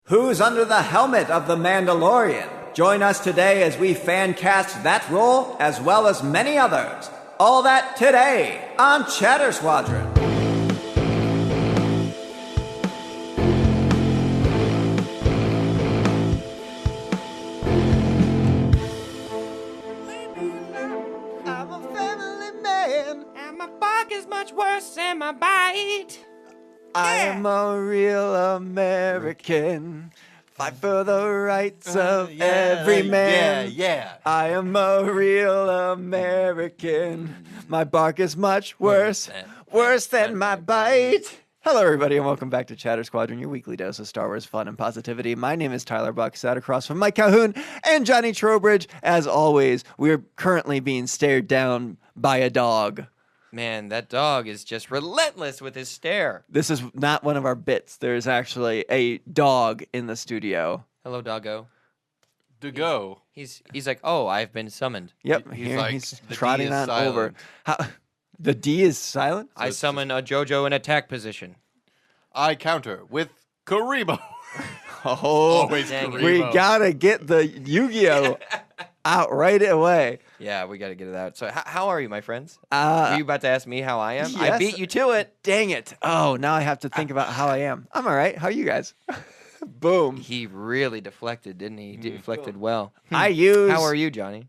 Who's under the helmet of the Mandalorian? Join us today as we fan cast that role as well as many others. All that today on Chatter Squadron. I'm a family man, and my bark is much worse than my bite. I am a real American. Fight for the rights of every man. Yeah. I am a real American. My bark is much worse than my bite. Hello, everybody, and welcome back to Chatter Squadron, your weekly dose of Star Wars fun and positivity. My name is Tyler Buck, sat across from Mike Calhoun and Johnny Trowbridge. As always, we're currently being stared down by a dog. Man, that dog is just relentless with his stare. This is not one of our bits. There's actually a dog in the studio. Hello, doggo. To go. He's like, oh, I've been summoned. Yep, He's here like, he's the D trotting is on silent. over. The D is silent? I summon a JoJo in attack position. I counter with Karibo. Oh, Always dang it. we Karibo. gotta get the Yu-Gi-Oh out right away. Yeah, we got to get it out. So how are you, my friends? Are you about to ask me how I am? I yes. beat you to it. Dang it. Oh, now I have to think about how I am. I'm all right. How are you guys? Boom. He really deflected, didn't he? He deflected well. I use How are you, Johnny?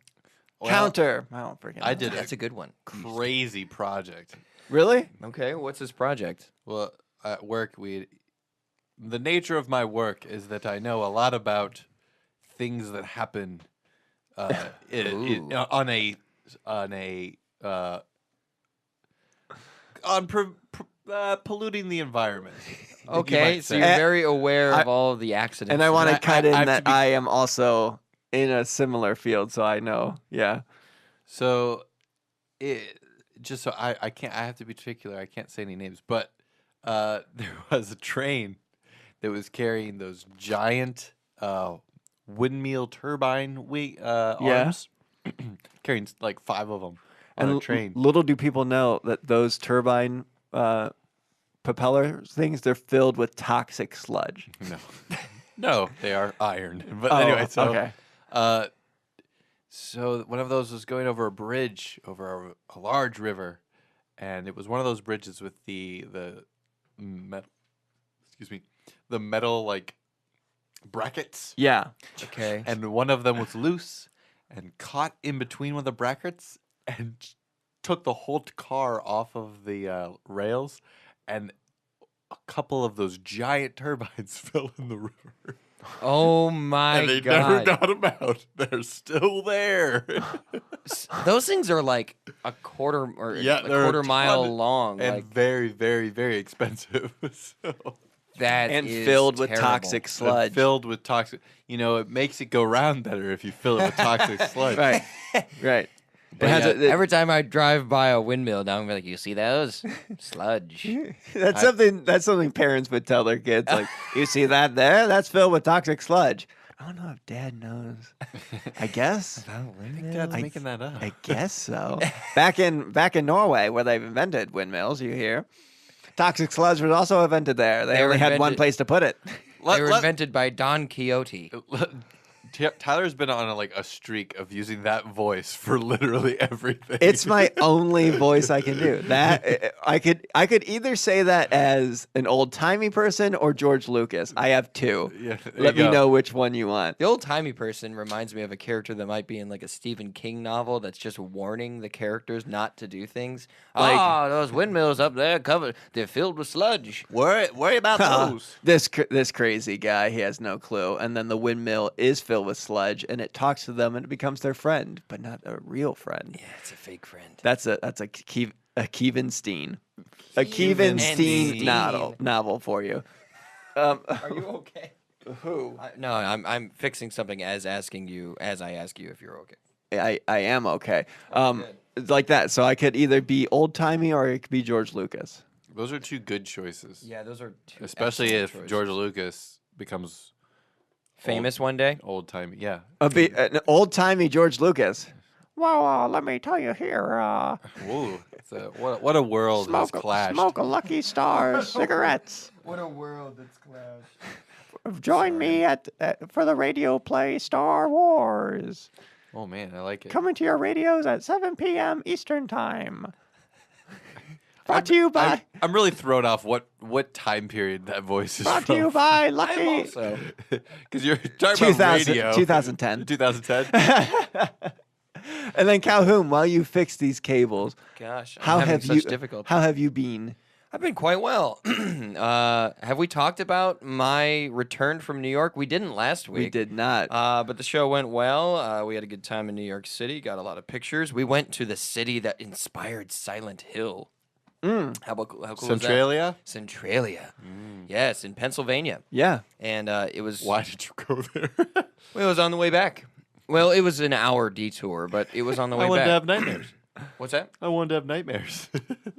counter. I don't freaking know. I did That's a good one. crazy project. Really? Okay, what's this project? Well, at work, the nature of my work is that I know a lot about things that happen polluting the environment. you Okay, might so say. you're very aware of all of the accidents. And I want to I- cut I in have to that be- I am also in a similar field, so I know. Yeah. So, just so I can't. I have to be particular. I can't say any names, but there was a train that was carrying those giant windmill turbine arms, carrying like 5 of them on And a train. little do people know that those turbine propeller things, they're filled with toxic sludge. No, they are iron. But Oh, anyway, so okay. so one of those was going over a bridge over a large river, and it was one of those bridges with the metal. Excuse me, the metal like brackets, Yeah. Okay. and one of them was loose and caught in between one of the brackets and took the whole car off of the rails, and a couple of those giant turbines fell in the river. Oh my And they god. never got them out. They're still there. Those things are like a quarter or Yeah, a they're a quarter mile ton long. and Like very, very, very expensive. So, that And is filled with terrible. toxic and sludge. filled with toxic. You know, it makes it go round better if you fill it with toxic sludge. Right. Right. But It has yeah, a- every time I drive by a windmill, now I'm like, you see those? Sludge. That's something parents would tell their kids. Like, you see that there? That's filled with toxic sludge. I don't know if Dad knows. I guess. I think Dad's I- making that up. I guess so. Back in Norway, where they've invented windmills, you hear, toxic sludge was also invented there. They They were only had one invented- place to put it. They were invented by Don Quixote. Tyler's been on a streak of using that voice for literally everything. It's my only voice I can do. That I could either say that as an old timey person or George Lucas. I have two. Yeah, there Let you me go. know which one you want. The old timey person reminds me of a character that might be in like a Stephen King novel that's just warning the characters not to do things. Like- Those windmills up there they're filled with sludge. Worry about those. This crazy guy, he has no clue. And then the windmill is filled with sludge, and it talks to them, and it becomes their friend, but not a real friend. Yeah, it's a fake friend. That's a Kievenstein. A Kievenstein. Kievenstein novel for you. Are you okay? Who? No, I'm fixing something as I ask you if you're okay. I am okay. Like that. So I could either be old timey or it could be George Lucas. Those are 2 good choices. Yeah, those are two Especially excellent if choices. George Lucas becomes famous one day. old timey. Yeah. An old timey George Lucas. Well, let me tell you here. Ooh, what a world has clashed. Smoke a Lucky Star cigarettes. What a world that's clashed. Join me for the radio play Star Wars. Oh man, I like it. Coming to your radios at 7 p.m. Eastern Time. Brought to you by... I'm really thrown off what time period that voice is Brought from. to you by Lucky... Because you're talking about radio. 2010. 2010? And then Calhoun, while you fix these cables... Gosh, how I'm having have you such difficulty. How have you been? I've been quite well. Have we talked about my return from New York? We didn't last week. We did not. But the show went well. We had a good time in New York City. Got a lot of pictures. We went to the city that inspired Silent Hill. How cool is that? Centralia? Centralia. Yes, in Pennsylvania. Yeah. And it was... Why did you go there? Well, it was on the way back. Well, it was an hour detour, but it was on the way I back. wanted to have nightmares. What's that? I wanted to have nightmares.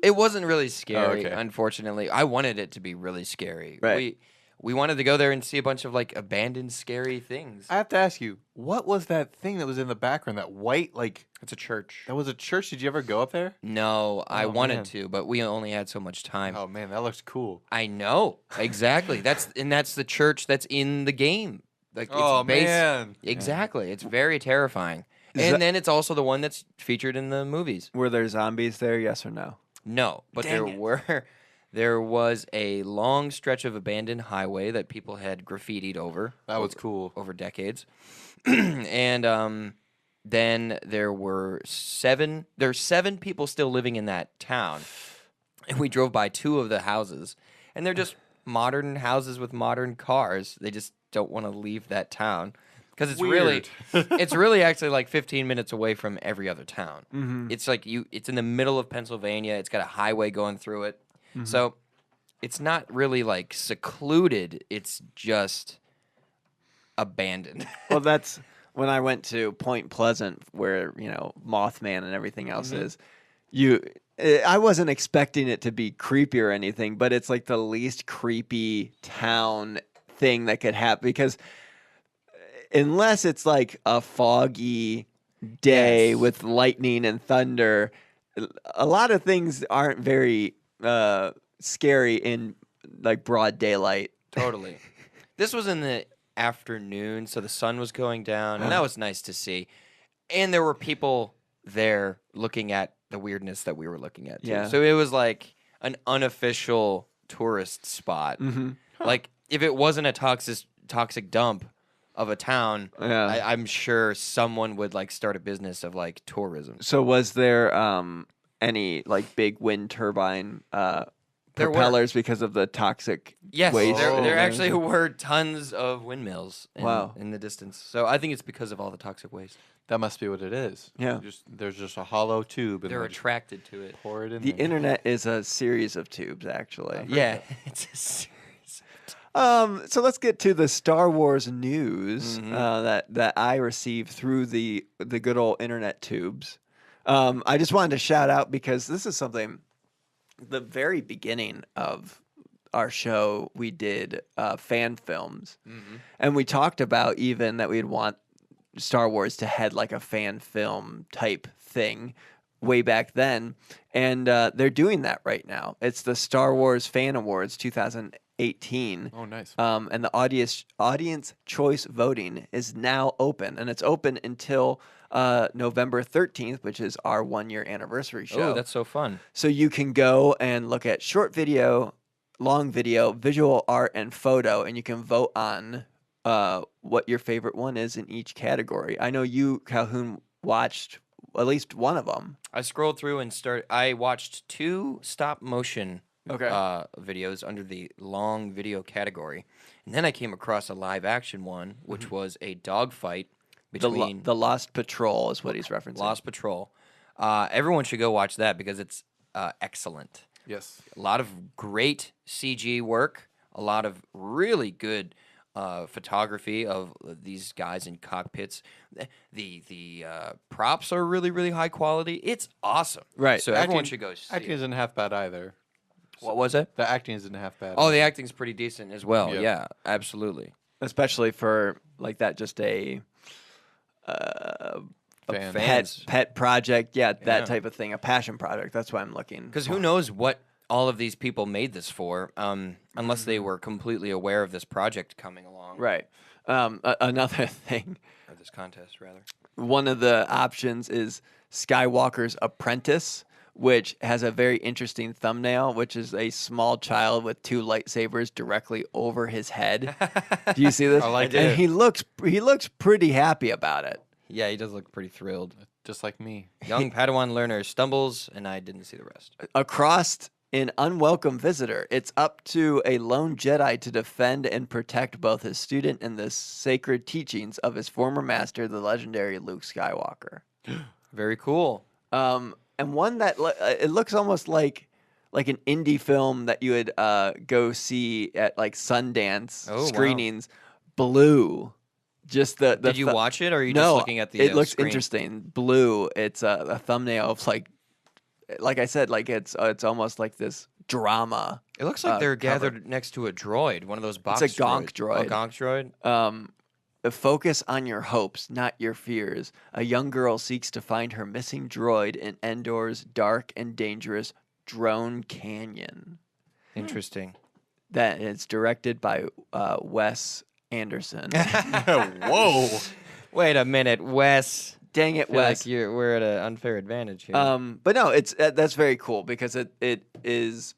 It wasn't really scary, okay. Unfortunately. I wanted it to be really scary. Right. We wanted to go there and see a bunch of like abandoned, scary things. I have to ask you, what was that thing that was in the background? That white, like... It's a church. That was a church? Did you ever go up there? No, I wanted man. to, but we only had so much time. Oh, man, that looks cool. I know. Exactly. That's the church that's in the game. Like, Oh, it's based, man. Exactly. It's very terrifying. And then it's also the one that's featured in the movies. Were there zombies there, yes or no? No, but there was a long stretch of abandoned highway that people had graffitied over. That was cool. Over decades. And then there's 7 people still living in that town. And we drove by 2 of the houses. And they're just modern houses with modern cars. They just don't want to leave that town. Because it's really actually like 15 minutes away from every other town. Mm-hmm. It's like it's in the middle of Pennsylvania. It's got a highway going through it. Mm-hmm. So it's not really like secluded. It's just abandoned. Well, that's when I went to Point Pleasant, where Mothman and everything else is. I wasn't expecting it to be creepy or anything, but it's like the least creepy town thing that could happen because. Unless it's like a foggy day with lightning and thunder, a lot of things aren't very scary in like broad daylight. Totally. This was in the afternoon, so the sun was going down, and that was nice to see. And there were people there looking at the weirdness that we were looking at, too. Yeah. So it was like an unofficial tourist spot. Mm-hmm. Like, if it wasn't a toxic dump of a town, I'm sure someone would like start a business of like tourism. So was there any like big wind turbine propellers because of the toxic waste? There actually were tons of windmills in the distance. So I think it's because of all the toxic waste. That must be what it is. Yeah. There's just a hollow tube. And they're attracted to it. Pour it in The there. internet is a series of tubes, actually. Yeah. It's a series. So let's get to the Star Wars news that I received through the good old internet tubes. I just wanted to shout out because this is something. The very beginning of our show, we did fan films, and we talked about even that we'd want Star Wars to head like a fan film type thing way back then, and they're doing that right now. It's the Star Wars Fan Awards 2018. Oh, nice. And the audience choice voting is now open, and it's open until November 13th, which is our 1-year anniversary show. Oh, that's so fun. So you can go and look at short video, long video, visual art, and photo, and you can vote on what your favorite one is in each category. I know you, Calhoun, watched at least one of them. I scrolled through and I watched 2 stop motion videos under the long video category. And then I came across a live action one, which was a dogfight between... The Lost Patrol is what he's referencing. Lost Patrol. Everyone should go watch that because it's excellent. Yes. A lot of great CG work, a lot of really good photography of these guys in cockpits. The props are really, really high quality. It's awesome. Right. So everyone should go see Acting it. isn't half bad either. What was it? The acting isn't half bad. Oh, the acting's pretty decent as well. Yep. Yeah, absolutely. Especially for like that, just a Fans. pet project. Yeah, that type of thing. A passion project. That's why I'm looking. Because who knows what all of these people made this for, unless they were completely aware of this project coming along. Right. Another thing, Or this contest, rather. one of the options is Skywalker's Apprentice, which has a very interesting thumbnail, which is a small child with 2 lightsabers directly over his head. Do you see this? I like and it. he looks pretty happy about it. Yeah, he does look pretty thrilled. Just like me. Young Padawan learner stumbles, and I didn't see the rest. Across an unwelcome visitor, it's up to a lone Jedi to defend and protect both his student and the sacred teachings of his former master, the legendary Luke Skywalker. Very cool. And one that it looks almost like an indie film that you would go see at like Sundance Oh, wow. screenings. Blue, just the. Did you watch it, or are you no, just looking at the? It looks screen? interesting. Blue. It's a thumbnail of like I said, like it's almost like this drama. It looks like they're cover. gathered next to a droid, one of those box. It's a gonk droids. droid. A gonk droid. Focus on your hopes, not your fears. A young girl seeks to find her missing droid in Endor's dark and dangerous Drone Canyon. Interesting. That is directed by Wes Anderson. Whoa. Wait a minute, Wes. Dang it, I feel like Wes. we're at an unfair advantage here. But no, it's that's very cool because it is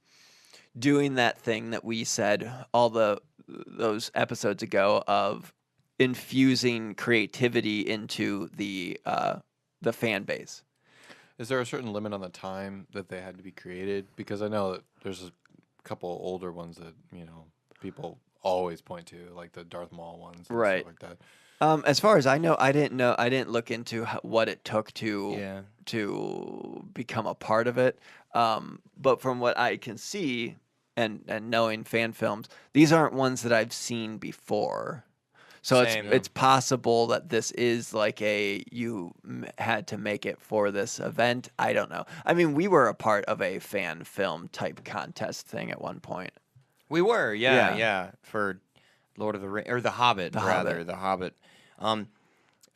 doing that thing that we said all those episodes ago of infusing creativity into the fan base. Is there a certain limit on the time that they had to be created? Because I know that there's a couple older ones that, people always point to, like the Darth Maul ones and Right. stuff like that. As far as I know, I didn't look into what it took to become a part of it. But from what I can see and knowing fan films, these aren't ones that I've seen before. So Same. it's possible that this is like you had to make it for this event. I don't know. I mean, we were a part of a fan film type contest thing at one point. We were, Yeah. yeah, for Lord of the Rings, or The Hobbit, The rather, Hobbit. The Hobbit.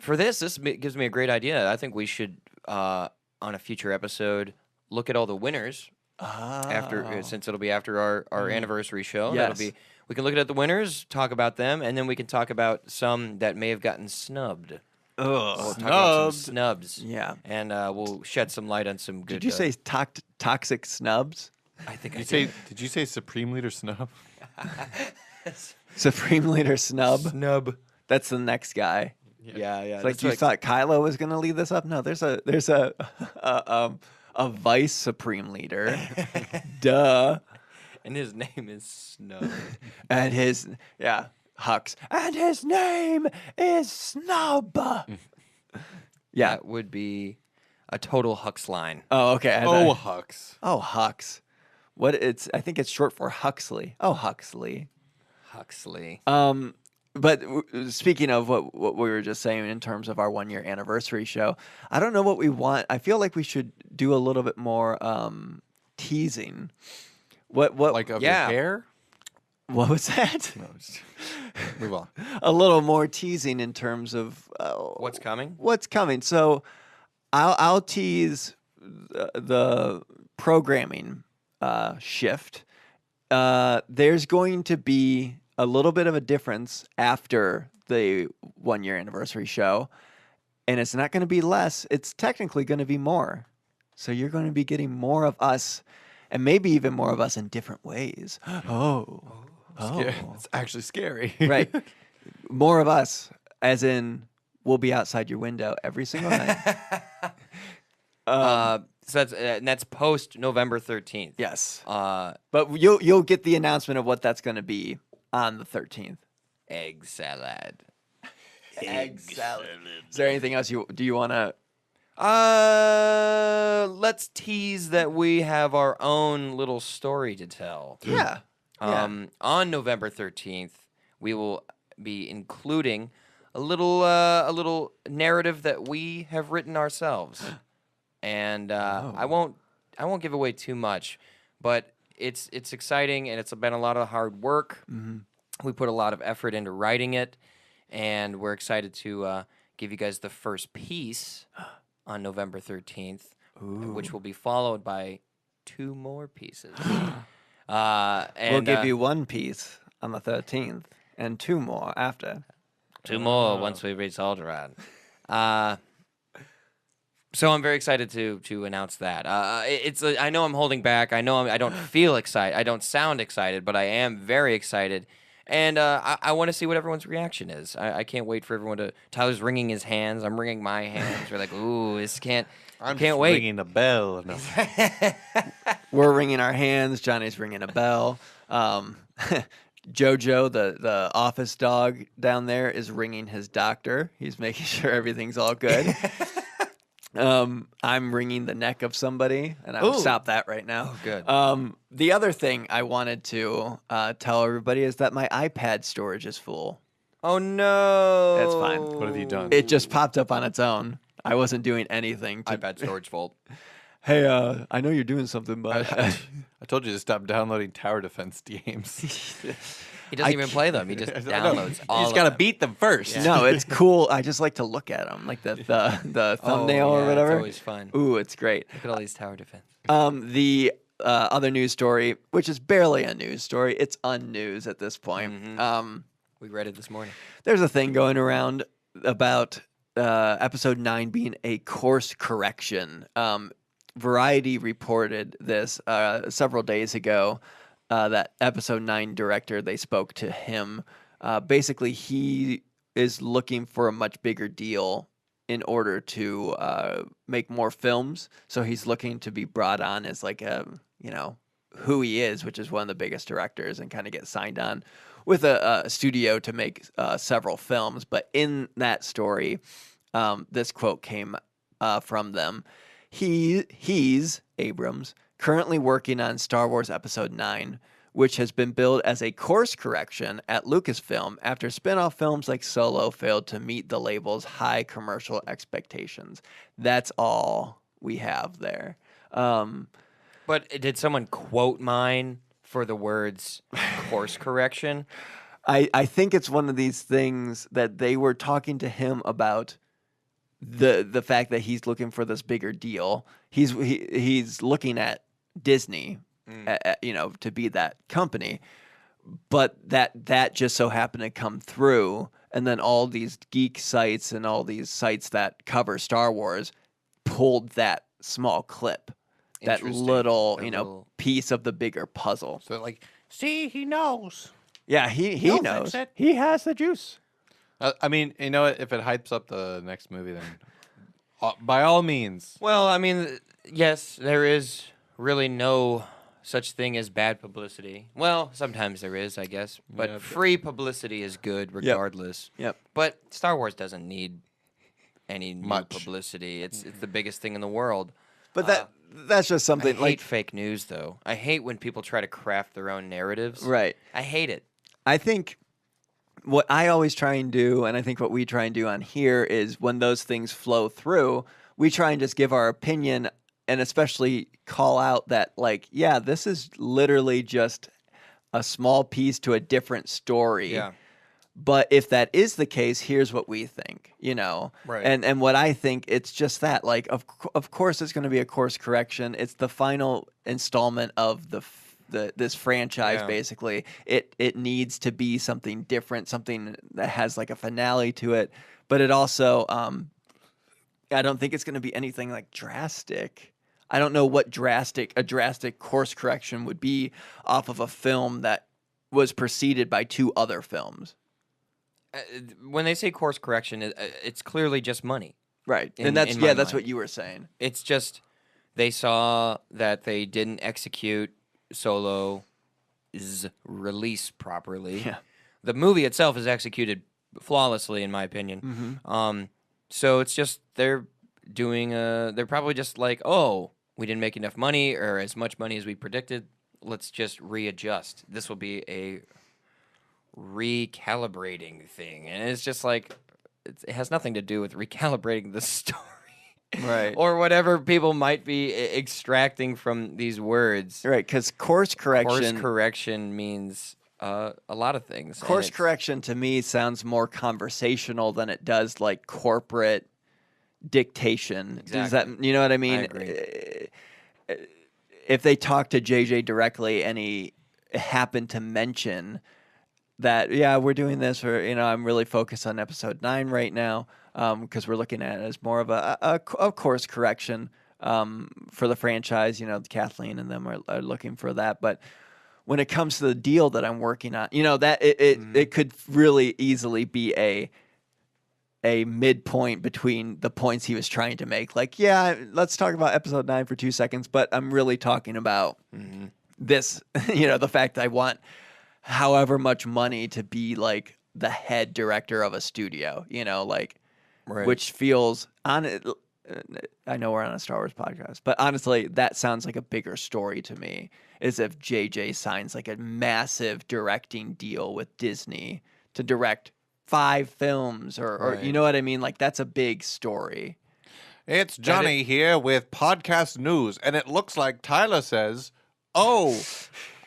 For this gives me a great idea. I think we should, on a future episode, look at all the winners after, since it'll be after our anniversary show. Yes. We can look at the winners, talk about them, and then we can talk about some that may have gotten snubbed. We'll talk about some snubs. Yeah. And we'll shed some light on some good. Did you say toxic snubs? I think Did you say Supreme Leader Snub? Supreme Leader Snub. snub. That's the next guy. Yeah. It's like you thought Kylo was going to lead this up. No, there's a vice Supreme Leader. Duh. And his name is Snub. And Hux. And his name is Snub. Yeah. That would be a total Hux line. Oh, okay. Hux. Oh, Hux. I think it's short for Huxley. Oh, Huxley. Huxley. But speaking of what we were just saying in terms of our 1-year anniversary show, I don't know what we want. I feel like we should do a little bit more teasing. What Like of your Yeah. hair? what was that? No, just move on. A little more teasing in terms of What's coming? what's coming. So I'll tease the programming shift. There's going to be a little bit of a difference after the 1-year anniversary show, and it's not going to be less. It's technically going to be more. So you're going to be getting more of us, and maybe even more of us in different ways. Oh. It's actually scary. Right. More of us, as in we'll be outside your window every single night. So that's post November 13th. Yes. Uh, But you'll get the announcement of what that's going to be on the 13th. egg salad. Egg salad. Is there anything else you want to? Let's tease that we have our own little story to tell. Yeah. On November 13th, we will be including a little narrative that we have written ourselves, and I won't give away too much, but it's exciting and it's been a lot of hard work. Mm-hmm. We put a lot of effort into writing it, and we're excited to give you guys the first piece on November 13th, which will be followed by 2 more pieces. We'll And give you 1 piece on the 13th and 2 more after. 2 more once we reach Alderaan. So I'm very excited to announce that. I know I'm holding back. I know I don't feel excited. I don't sound excited, but I am very excited. And I want to see what everyone's reaction is. I can't wait for everyone to. Tyler's wringing his hands. I'm wringing my hands. We're like, ooh, this can't. I'm can't just wait. ringing a bell. No. We're ringing our hands. Johnny's ringing a bell. Jojo, the office dog down there, is ringing his doctor. He's making sure everything's all good. I'm wringing the neck of somebody, and I'll stop that right now. Oh, good. The other thing I wanted to tell everybody is that my iPad storage is full. Oh no! It's fine. What have you done? It just popped up on its own. I wasn't doing anything. iPad storage fault. Hey, I know you're doing something, but I told you to stop downloading tower defense games. He doesn't even play them. He just downloads all You just of got to them. beat them first. no, it's cool. I just like to look at them, like the thumbnail or whatever. It's always fun. Ooh, it's great. Look at all these tower defense. The other news story, which is barely a news story, it's unnews at this point. Mm-hmm. We read it this morning. There's a thing going around about episode 9 being a course correction. Variety reported this several days ago. That episode 9 director, they spoke to him. Basically, he is looking for a much bigger deal in order to make more films. So he's looking to be brought on as like who he is, which is one of the biggest directors, and kind of get signed on with a studio to make several films. But in that story, this quote came from them. He's Abrams, currently working on Star Wars Episode 9, which has been billed as a course correction at Lucasfilm after spin-off films like Solo failed to meet the label's high commercial expectations. That's all we have there. But did someone quote mine for the words course correction? I think it's one of these things that they were talking to him about the fact that he's looking for this bigger deal. He's looking at Disney, to be that company, but that just so happened to come through, and then all these geek sites and all these sites that cover Star Wars pulled that small clip, that Interesting. little A little- piece of the bigger puzzle. So like, see, he knows. Yeah, he He'll knows. fix it. He has the juice. I mean, you know what? If it hypes up the next movie, then by all means. Well, I mean, yes, there is really no such thing as bad publicity. Well, sometimes there is, I guess. But Yeah, free publicity is good regardless. Yep. But Star Wars doesn't need any new Much. publicity. It's the biggest thing in the world. But that's just I something hate like fake news, though. I hate when people try to craft their own narratives. right. I hate it. I think what I always try and do, and I think what we try and do on here, is when those things flow through, we try and just give our opinion, and especially call out that, like, yeah, this is literally just a small piece to a different story. Yeah. But if that is the case, here's what we think, Right. And what I think, it's just that, like, of course it's going to be a course correction. It's the final installment of this franchise. Yeah. Basically. It needs to be something different, something that has like a finale to it. But it also, I don't think it's going to be anything like drastic. I don't know what a drastic course correction would be off of a film that was preceded by 2 other films. When they say course correction, it's clearly just money. Right. In And that's my that's mind. what you were saying. It's just they saw that they didn't execute Solo's release properly. Yeah. The movie itself is executed flawlessly, in my opinion. So it's just they're doing they're probably just like, oh, we didn't make enough money or as much money as we predicted. Let's just readjust. This will be a recalibrating thing, and it's just like it has nothing to do with recalibrating the story. Right. Or whatever people might be extracting from these words. Right, because course correction. Course correction means a lot of things. and Course it's- correction to me sounds more conversational than it does like corporate dictation. Does that, Exactly. you know what I mean? agree. if they talk to JJ directly and he happened to mention that, yeah, we're doing this, or I'm really focused on episode 9 right now, because we're looking at it as more of a course correction for the franchise. Kathleen and them are looking for that, but when it comes to the deal that I'm working on, that it could really easily be a midpoint between the points he was trying to make. Like, yeah, let's talk about episode 9 for 2 seconds, but I'm really talking about this, the fact that I want however much money to be like the head director of a studio, Right. which feels on it. I know we're on a Star Wars podcast, but honestly, that sounds like a bigger story to me, is if JJ signs like a massive directing deal with Disney to direct 5 films or Right. you know what I mean? Like, that's a big story. It's Johnny here with podcast news, and it looks like Tyler says, "Oh,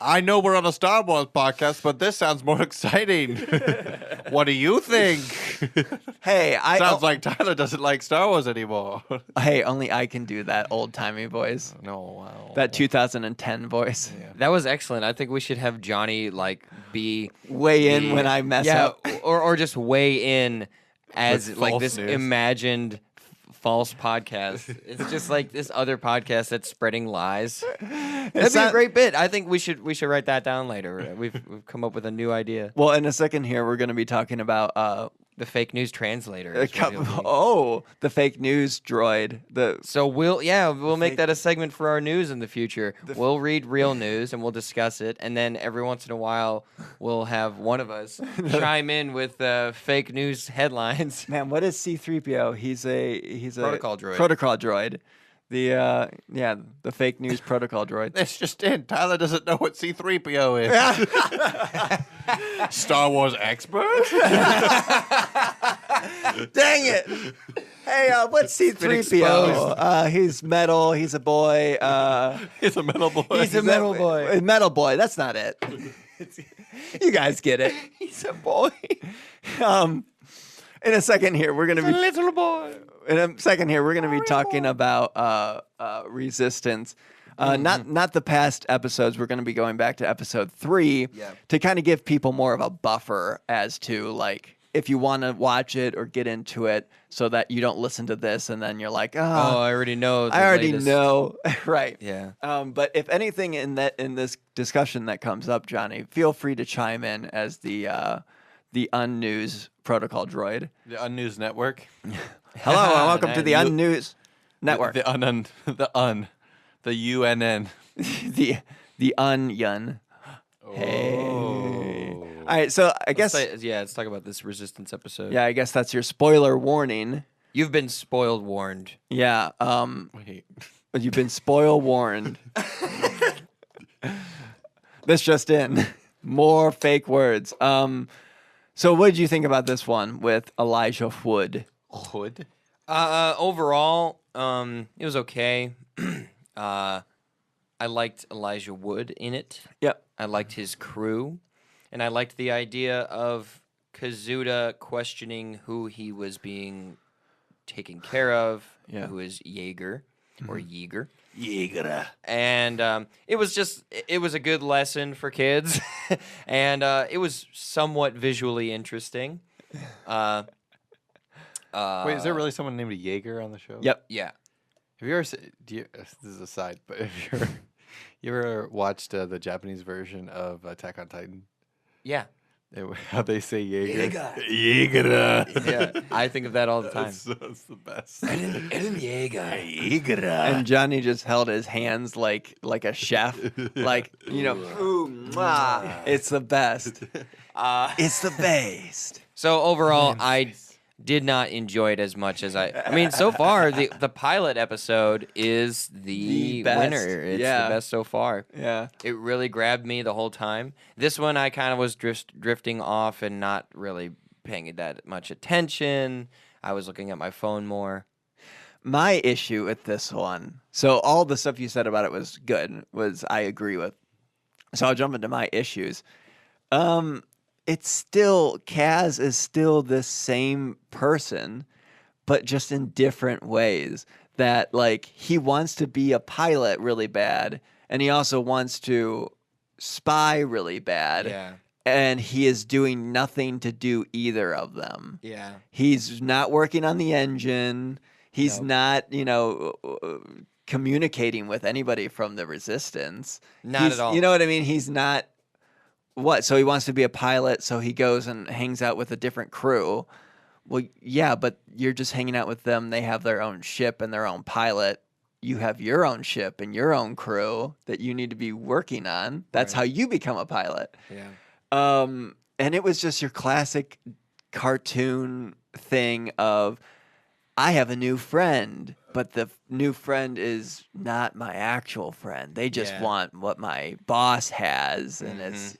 I know we're on a Star Wars podcast, but this sounds more exciting. What do you think?" Hey, Sounds like Tyler doesn't like Star Wars anymore. hey, only I can do that old-timey voice. No, wow. That 2010 voice. That was excellent. I think we should have Johnny be Weigh in when I mess up. or just weigh in as With like false this news. imagined false podcast. It's just like this other podcast that's spreading lies. That'd be a not- great bit. I think we should write that down later. We've come up with a new idea. Well, in a second here, we're going to be talking about The fake news translator. a is what couple, he'll be. the fake news droid. So we'll make fake- that a segment for our news in the future. We'll read real news and we'll discuss it, and then every once in a while we'll have one of us chime in with fake news headlines. Man, what is C-3PO? He's a Protocol droid. Protocol droid. The fake news protocol droid. This just in. Tyler doesn't know what C-3PO is. Star Wars expert? Dang it! Hey, what's C-3PO? He's metal. He's a boy. He's a metal boy. He's a metal boy. Metal boy. That's not it. You guys get it. He's a boy. In a second here, we're gonna be little boy. in a second here, we're going to be talking about Resistance. Not the past episodes. We're going to be going back to episode 3 to kind of give people more of a buffer as to, like, if you want to watch it or get into it, so that you don't listen to this and then you're like, Oh, I already know. I already know. Right. Yeah. But if anything in this discussion that comes up, Johnny, feel free to chime in as the Unnews protocol droid. The Unnews Network. Hello and welcome to the You- Unnews Network. The UNN. the onion. Hey. All right, so I guess Let's talk about this Resistance episode. I guess that's your spoiler warning. You've been spoiled, warned. Yeah, Wait. you've been spoil warned. This just in. More fake words. So what did you think about this one with Elijah Wood? Hood? Overall, it was okay. I liked Elijah Wood in it. Yep. I liked his crew, and I liked the idea of Kazuda questioning who he was being taken care of, Yeah. who is Jaeger or Yeager. Yeager. And it was a good lesson for kids, and it was somewhat visually interesting. Wait, is there really someone named Jaeger on the show? Yep. Yeah. Have you ever this is a side, but you ever watched the Japanese version of Attack on Titan? Yeah. How they say Jaeger? Jaeger. Yeah. I think of that all the time. That's the best. Yeager. And Johnny just held his hands like a chef. Like, ooh, mwah. It's the best. It's the best. So overall, I did not enjoy it as much as I mean, so far the pilot episode is the best. winner. It's the best so far. Yeah. It really grabbed me the whole time. This one I kind of was drifting off and not really paying it that much attention. I was looking at my phone more. My issue with this one, so all the stuff you said about it was good, I agree with. So I'll jump into my issues. It's still, Kaz is still the same person, but just in different ways. That, like, he wants to be a pilot really bad, and he also wants to spy really bad. Yeah. And he is doing nothing to do either of them. Yeah. He's not working on the engine. He's Nope. not, communicating with anybody from the resistance. Not at all. You know what I mean? He's not what? So he wants to be a pilot, so he goes and hangs out with a different crew. Well, yeah, but you're just hanging out with them. They have their own ship and their own pilot. You have your own ship and your own crew that you need to be working on. That's Right. how you become a pilot. Yeah. And it was just your classic cartoon thing of, I have a new friend, but the new friend is not my actual friend. They just Yeah. want what my boss has, and it's,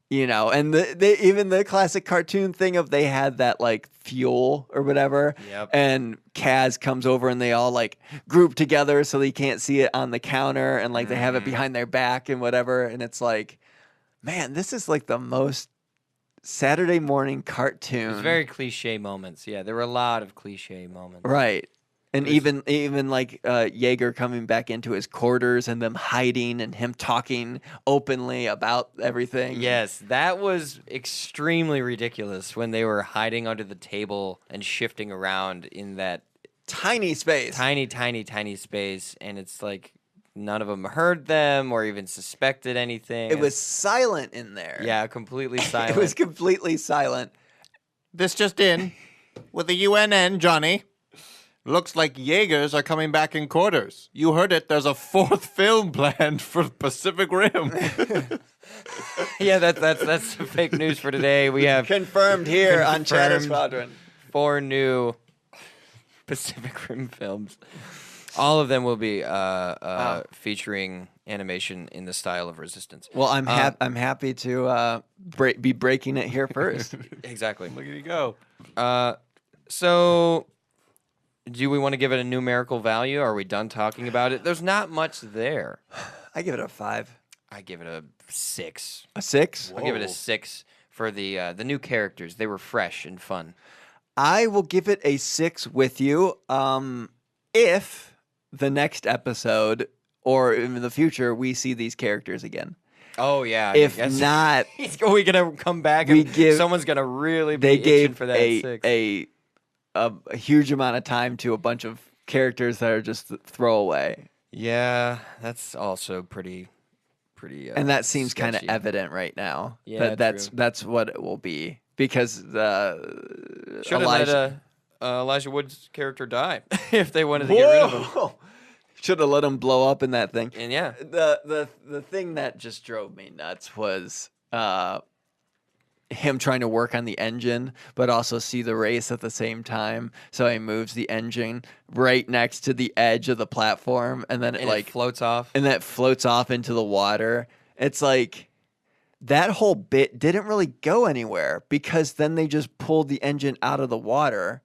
and even the classic cartoon thing of they had that like fuel or whatever, Yep. and Kaz comes over and they all like group together so they can't see it on the counter, and like they have it behind their back and whatever, and it's like, man, this is like the most Saturday morning cartoon. It's very cliche moments. Yeah, there were a lot of cliche moments. Right. And even like Jaeger coming back into his quarters and them hiding and him talking openly about everything. Yes, that was extremely ridiculous when they were hiding under the table and shifting around in that Tiny space. tiny space, and it's like none of them heard them or even suspected anything. It was silent in there. yeah, completely silent. It was completely silent. This just in. With the UNN, Johnny. Looks like Jaegers are coming back in quarters. You heard it. There's a 4th film planned for Pacific Rim. yeah, that's the fake news for today. We have Confirmed here on Chatter Confirmed. Squadron. 4 new Pacific Rim films. All of them will be featuring animation in the style of Resistance. Well, I'm happy to be breaking it here first. Exactly. Look at you go. So, do we want to give it a numerical value? Are we done talking about it? There's not much there. I give it a 5. I give it a 6. A 6? I'll give it a Whoa. 6 for the new characters. They were fresh and fun. I will give it a 6 with you. If the next episode or in the future we see these characters again. Oh yeah. If not, are we gonna come back? we And give- someone's gonna really be they itching gave for that 6. a huge amount of time to a bunch of characters that are just throwaway, Yeah, that's also pretty. and that seems kind of sketchy. evident right now. Yeah, that's what it will be, because Should have Elijah. let Elijah Wood's character die if they wanted to get rid of him. Should have let him blow up in that thing. And yeah, The thing that just drove me nuts was him trying to work on the engine, but also see the race at the same time. So he moves the engine right next to the edge of the platform, and then it floats off. and that floats off into the water. It's like that whole bit didn't really go anywhere, because then they just pulled the engine out of the water,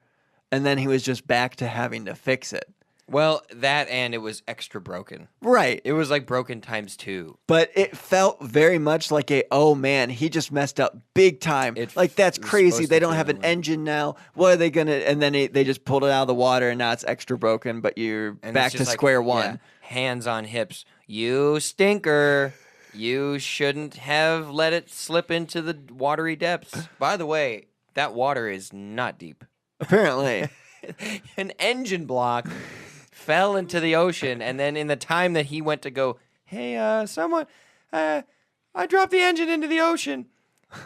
and then he was just back to having to fix it. Well, that and it was extra broken. Right. It was like broken times 2. But it felt very much like oh man, he just messed up big time. Like, that's it was crazy. supposed They to don't feel have that an way. engine now. What are they gonna? And then they just pulled it out of the water, and now it's extra broken. But you're And back it's to just like, square yeah, one. hands on hips. You stinker. You shouldn't have let it slip into the watery depths. By the way, that water is not deep. Apparently, An engine block fell into the ocean, and then in the time that he went to go, hey, someone, I dropped the engine into the ocean,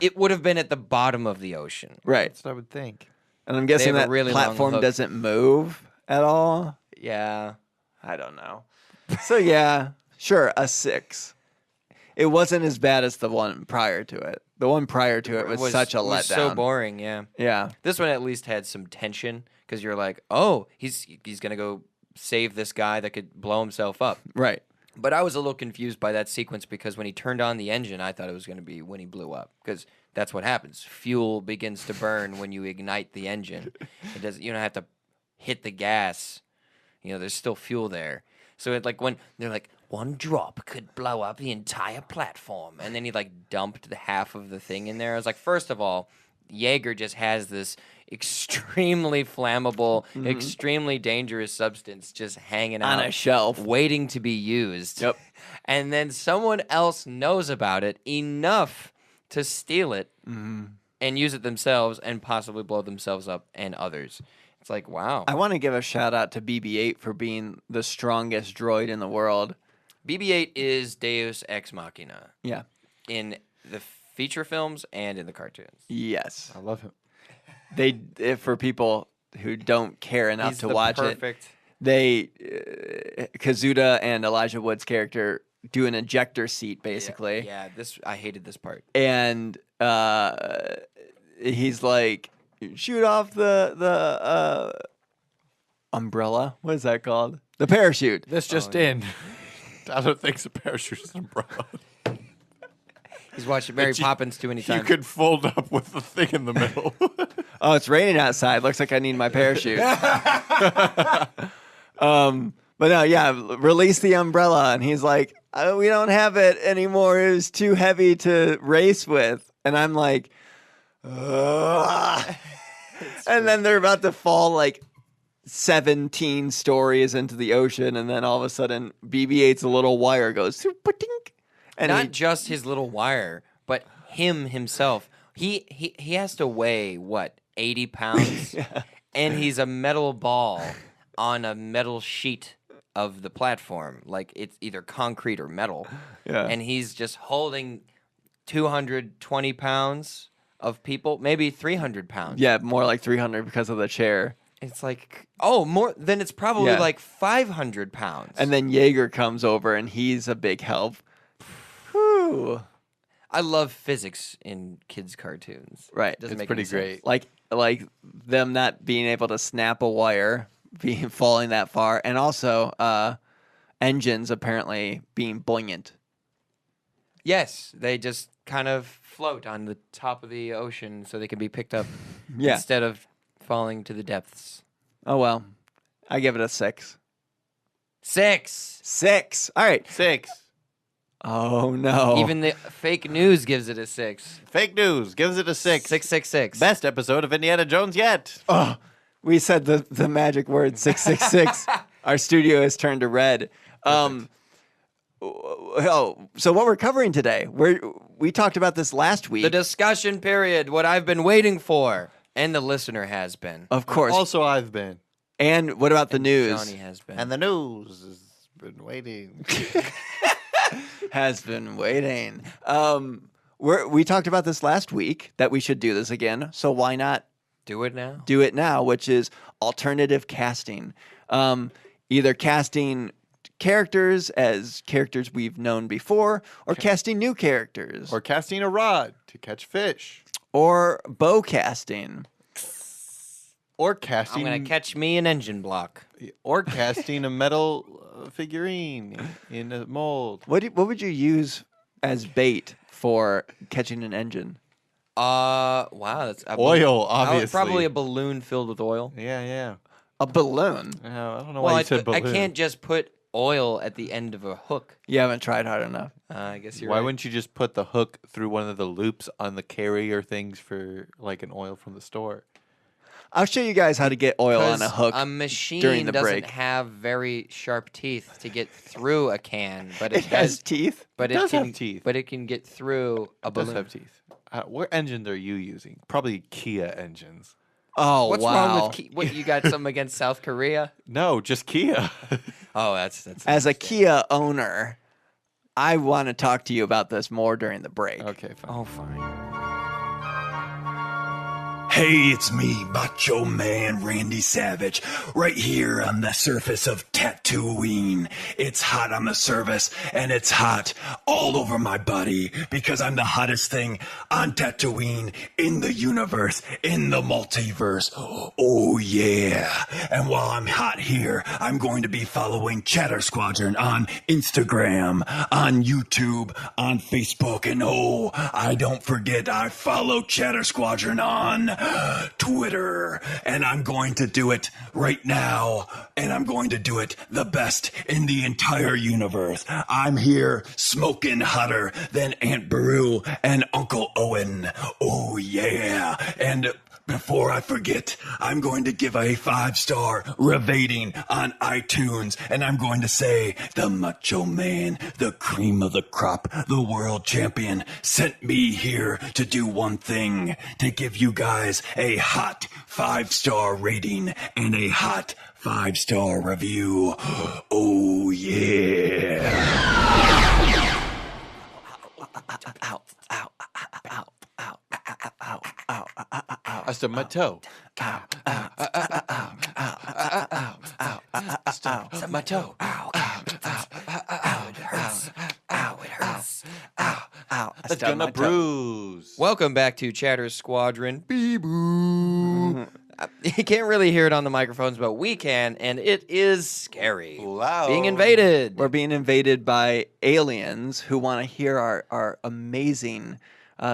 it would have been at the bottom of the ocean. right? That's what I would think. And I'm guessing have a that really long platform hook. doesn't move at all. Yeah. I don't know. So yeah, sure, a 6. It wasn't as bad as the one prior to it. The one prior to it was such a was letdown. so boring, yeah. Yeah. This one at least had some tension, because you're like, oh, he's going to go save this guy that could blow himself up. Right. But I was a little confused by that sequence, because when he turned on the engine, I thought it was going to be when he blew up, because that's what happens. Fuel begins to burn when you ignite the engine. It doesn't. You don't have to hit the gas. There's still fuel there. So it when they're like, one drop could blow up the entire platform, and then he dumped the half of the thing in there. I was like, first of all, Jaeger just has this extremely flammable, extremely dangerous substance just hanging On out a shelf. waiting to be used. Yep. And then someone else knows about it enough to steal it and use it themselves and possibly blow themselves up and others. It's like, wow. I want to give a shout out to BB-8 for being the strongest droid in the world. BB-8 is Deus Ex Machina Yeah. in the feature films and in the cartoons. Yes. I love him. For people who don't care enough He's to the watch perfect. Kazuda and Elijah Wood's character do an ejector seat basically. Yeah, I hated this part. And he's like, shoot off the umbrella. What is that called? The parachute. This just in. I don't think it's a parachute, it's an umbrella. He's watching Mary Poppins too many You times. could fold up with the thing in the middle. Oh, it's raining outside. Looks like I need my parachute. But no, yeah, release the umbrella. And he's like, oh, we don't have it anymore. It was too heavy to race with. And I'm like, ugh. And then they're about to fall like 17 stories into the ocean. And then all of a sudden, BB-8's little wire goes, super-tink. And Not just his little wire, but him himself. He has to weigh, what, 80 pounds? And he's a metal ball on a metal sheet of the platform. Like, it's either concrete or metal. Yeah. And he's just holding 220 pounds of people, maybe 300 pounds. Yeah, more like 300 because of the chair. It's like, oh, more, then it's probably Yeah. like 500 pounds. And then Jaeger comes over and he's a big help. Whew. I love physics in kids' cartoons. Right. Doesn't It's make pretty any sense. great. Like them not being able to snap a wire, being falling that far, and also engines apparently being buoyant. Yes, they just kind of float on the top of the ocean so they can be picked up Yeah. instead of falling to the depths. Oh well, I give it a 6. 6. 6. All right. 6. Oh no. Even the fake news gives it a 6. Fake news gives it a 6. 666. Best episode of Indiana Jones yet. Oh, we said the magic word 666. Our studio has turned to red. So what we're covering today? We talked about this last week. The discussion period, what I've been waiting for, and the listener has been. Of course. Also, I've been. And what about the news? Johnny has been. And the news has been waiting. Has been waiting. We talked about this last week that we should do this again. So why not Do it now? do it now? Which is alternative casting. Either casting characters as characters we've known before, or casting new characters, Or casting a rod to catch fish. or bow casting. Or I'm casting going to catch me an engine block. or casting a metal figurine in a mold. What would you use as bait for catching an engine? Wow, that's a Oil, obviously. Probably a balloon filled with oil. Yeah. A balloon. I don't know Well, why you said I balloon. can't just put oil at the end of a hook. You haven't tried hard enough. I guess you're Why right. wouldn't you just put the hook through one of the loops on the carrier things for like an oil from the store? I'll show you guys how to get oil on a 'Cause hook. A machine during the doesn't break. have very sharp teeth to get through a can, but It has teeth. But It it does can, have teeth. But it can get through a It does balloon. have teeth. What engine are you using? Probably Kia engines. Oh, What's wow. wrong with what? You got something against South Korea? No, just Kia. Oh, that's As a Kia owner, I want to talk to you about this more during the break. Okay, fine. Oh, fine. Hey, it's me, Macho Man Randy Savage, right here on the surface of Tatooine. It's hot on the surface, and it's hot all over my body, because I'm the hottest thing on Tatooine, in the universe, in the multiverse. Oh, yeah. And while I'm hot here, I'm going to be following Chatter Squadron on Instagram, on YouTube, on Facebook, and oh, I don't forget I follow Chatter Squadron on Twitter, and I'm going to do it right now, and I'm going to do it the best in the entire universe. I'm here smoking hotter than Aunt Beru and Uncle Owen. Oh, yeah. And before I forget, I'm going to give a 5-star revating on iTunes, and I'm going to say the Macho Man, the cream of the crop, the world champion, sent me here to do one thing, to give you guys a hot 5-star rating and a hot 5-star review. Oh, yeah. I stubbed my toe. I stubbed my toe. That's gonna bruise. Welcome back to Chatter Squadron. Bee-boo. You can't really hear it on the microphones, but we can, and it is scary. Loud. Being invaded. We're being invaded by aliens who want to hear our amazing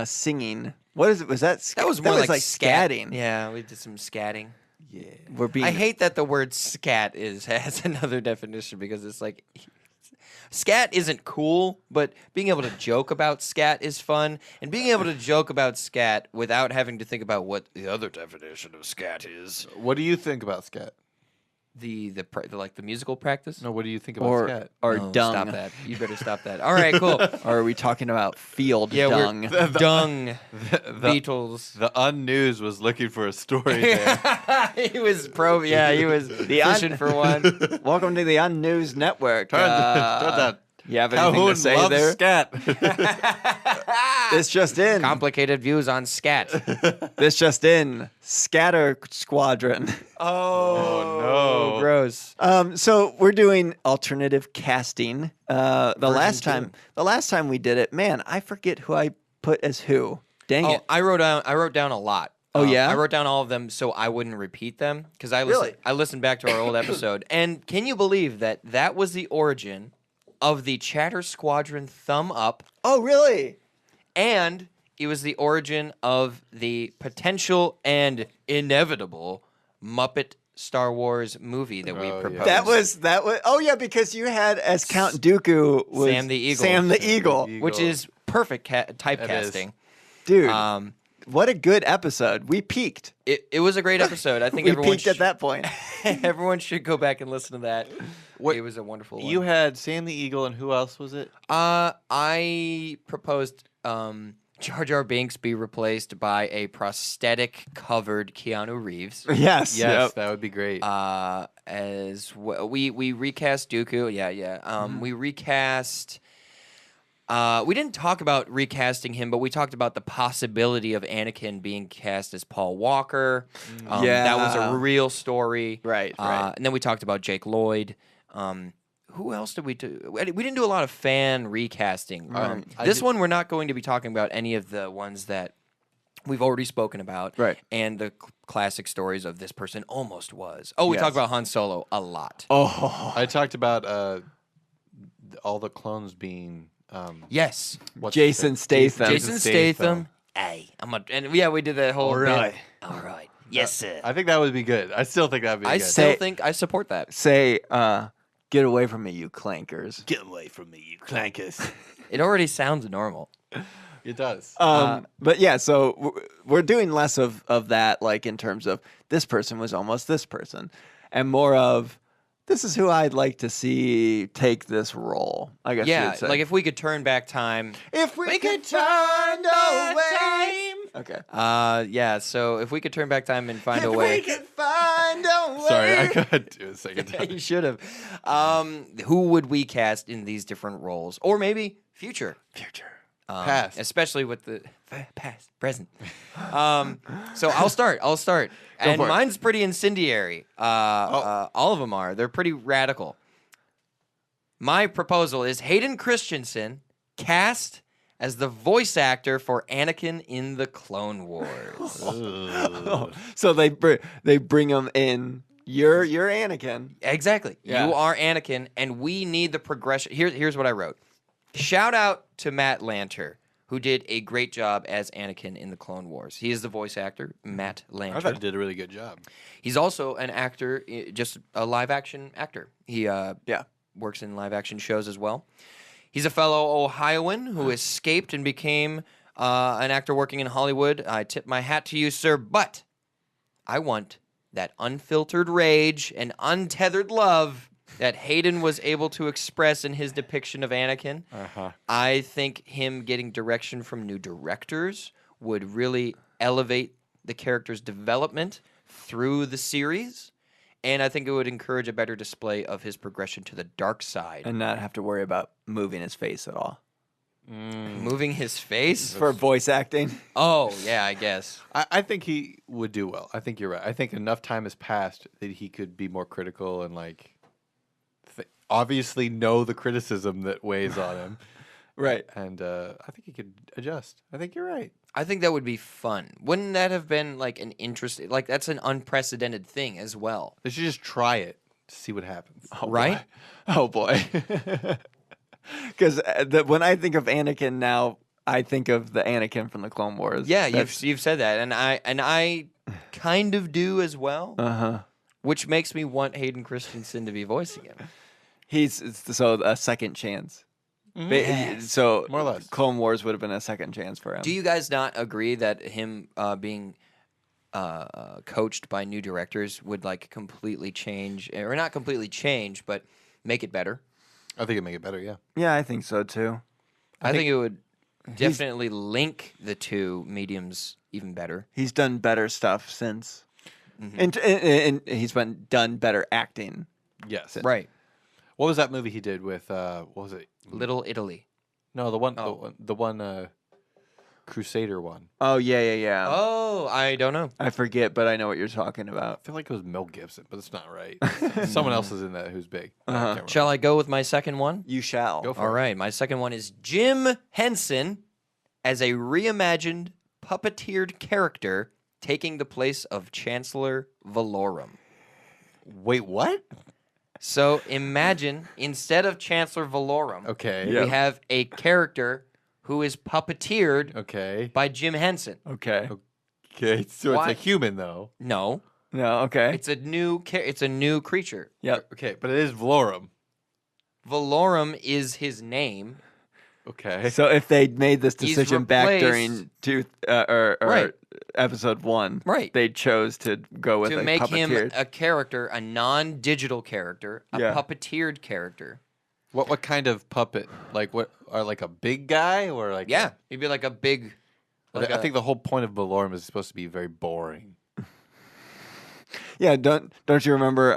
singing. What is it? Was that That was more like scatting. Yeah, we did some scatting. Yeah. We're being I hate that the word scat has another definition because it's like scat isn't cool, but being able to joke about scat is fun, and being able to joke about scat without having to think about what the other definition of scat is. What do you think about scat? The musical practice. No, what do you think about scat? or No, dung. Stop that. You better stop that. All right, cool. Or are we talking about field Yeah, dung? Dung. Beatles. The Unnews was looking for a story there. He was he was fishing for one. Welcome to the Unnews Network. Turn that. You have anything Calhoun to say loves there? scat. This just in. Complicated views on scat. This just in. Scatter Squadron. Oh, no. Gross. So we're doing alternative casting. The last time we did it, man, I forget who I put as who. Dang Oh, it. I wrote down a lot. Oh, yeah? I wrote down all of them so I wouldn't repeat them because I Really? listened back to our old episode. And can you believe that was the origin of the Chatter Squadron thumb up, Oh, really? and it was the origin of the potential and inevitable Muppet Star Wars movie that we Oh, yeah. proposed. That was. Oh yeah, because you had as Count Dooku was Sam the Eagle. Sam the Eagle, which is perfect typecasting. dude. Um, What a good episode. We peaked. it was a great episode. I think We everyone peaked at that point. everyone should go back and listen to that. What- It was a wonderful one. You had Sam the Eagle, and who else was it? I proposed Jar Jar Binks be replaced by a prosthetic covered Keanu Reeves. Yes. Yes, that would be great. As well, we recast Dooku. Yeah. We recast. We didn't talk about recasting him, but we talked about the possibility of Anakin being cast as Paul Walker. That was a real story. Right. And then we talked about Jake Lloyd. Who else did we do? We didn't do a lot of fan recasting. This one, we're not going to be talking about any of the ones that we've already spoken about. Right. And the classic stories of this person almost was. Oh, we Yes. talked about Han Solo a lot. Oh, I talked about all the clones being. Yes. What's Jason Statham. Jason Statham. Hey, and yeah, we did that whole All right. bit. All right. Yes, sir. I think that would be good. I still think that would be I good. still think I support that. Say, get away from me, you clankers. Get away from me, you clankers. It already sounds normal. It does. But yeah, so we're doing less of that, like in terms of this person was almost this person, and more of this is who I'd like to see take this role. I guess. Yeah, you'd say. like if we could turn back time. if we could turn away. Okay. Yeah, so if we could turn back time and find a If way. we could find a way. Sorry, I could do a second time. You should have. Who would we cast in these different roles? Or maybe future. Past. Especially with the past, present. So I'll start. And for it. mine's pretty incendiary. All of them are. They're pretty radical. My proposal is Hayden Christensen cast as the voice actor for Anakin in the Clone Wars. So they bring him in. You're Anakin. Exactly. Yeah. You are Anakin, and we need the progression. Here's what I wrote. Shout out to Matt Lanter, who did a great job as Anakin in the Clone Wars. He is the voice actor, Matt I thought Lanter. he did a really good job. He's also an actor, just a live-action actor. He works in live-action shows as well. He's a fellow Ohioan who escaped and became an actor working in Hollywood. I tip my hat to you, sir, but I want that unfiltered rage and untethered love that Hayden was able to express in his depiction of Anakin. I think him getting direction from new directors would really elevate the character's development through the series. And I think it would encourage a better display of his progression to the dark side. And not have to worry about moving his face at all. Moving his face? For voice acting. Oh, yeah, I guess. I think he would do well. I think you're right. I think enough time has passed that he could be more critical and obviously know the criticism that weighs on him. Right. And I think he could adjust. I think you're right. I think that would be fun. Wouldn't that have been like an interesting, like that's an unprecedented thing as well, They should just try it to see what happens. right? Oh, boy. Because when I think of Anakin now, I think of the Anakin from the Clone Wars. Yeah, you've said that, and I kind of do as well. Which makes me want Hayden Christensen to be voicing him. So a second chance. So More or less. Clone Wars would have been a second chance for him. Do you guys not agree that him being coached by new directors would like completely change, or not completely change, but make it better? I think it'd make it better, yeah. Yeah, I think so too. I think it would definitely link the two mediums even better. He's done better stuff since, and he's done better acting. Yes. Right. What was that movie he did with, what was it? Little Italy. No, the one Crusader one. Oh yeah. Oh, I don't know. I forget, but I know what you're talking I about. feel like it was Mel Gibson, but it's not right. Someone else is in that who's big. I can't remember. Shall I go with my second one? You shall. Go for All it. right, my second one is Jim Henson as a reimagined, puppeteered character taking the place of Chancellor Valorum. Wait, what? So imagine, instead of Chancellor Valorum, Okay. Yeah. we have a character who is puppeteered Okay. by Jim Henson. Okay. Okay. So Why- it's a human though. No, No. Okay. it's a new creature. Yep. Okay, but it is Valorum. Valorum is his name. Okay. So if they made this He's decision back replaced- during Right. episode 1, Right. they chose to go with To a make him puppeteered. a character, a non-digital character, a Yeah. puppeteered character. What kind of puppet? Like what? Are like a big guy or like? Yeah, he'd be like a big. Like I think the whole point of Valorum is supposed to be very boring. Yeah, don't you remember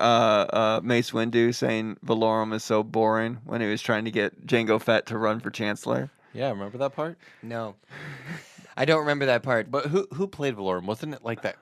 Mace Windu saying Valorum is so boring when he was trying to get Jango Fett to run for Chancellor? Yeah, remember that part? no, I don't remember that part. But who played Valorum? Wasn't it like that?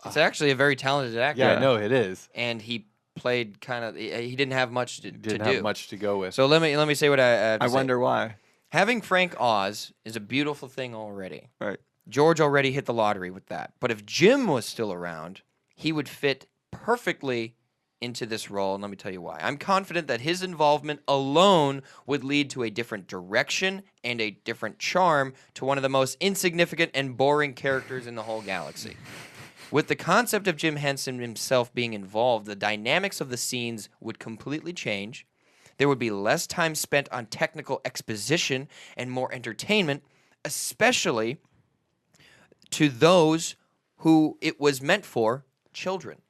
It's actually a very talented actor. Yeah, I know it is. and he played kind of. He didn't have much to Didn't do. have much to go with. So let me say what I have to I say. wonder why. Having Frank Oz is a beautiful thing already. Right. George already hit the lottery with that. But if Jim was still around, he would fit perfectly into this role, and let me tell you why. I'm confident that his involvement alone would lead to a different direction and a different charm to one of the most insignificant and boring characters in the whole galaxy. With the concept of Jim Henson himself being involved, the dynamics of the scenes would completely change. There would be less time spent on technical exposition and more entertainment, especially to those who it was meant for, children.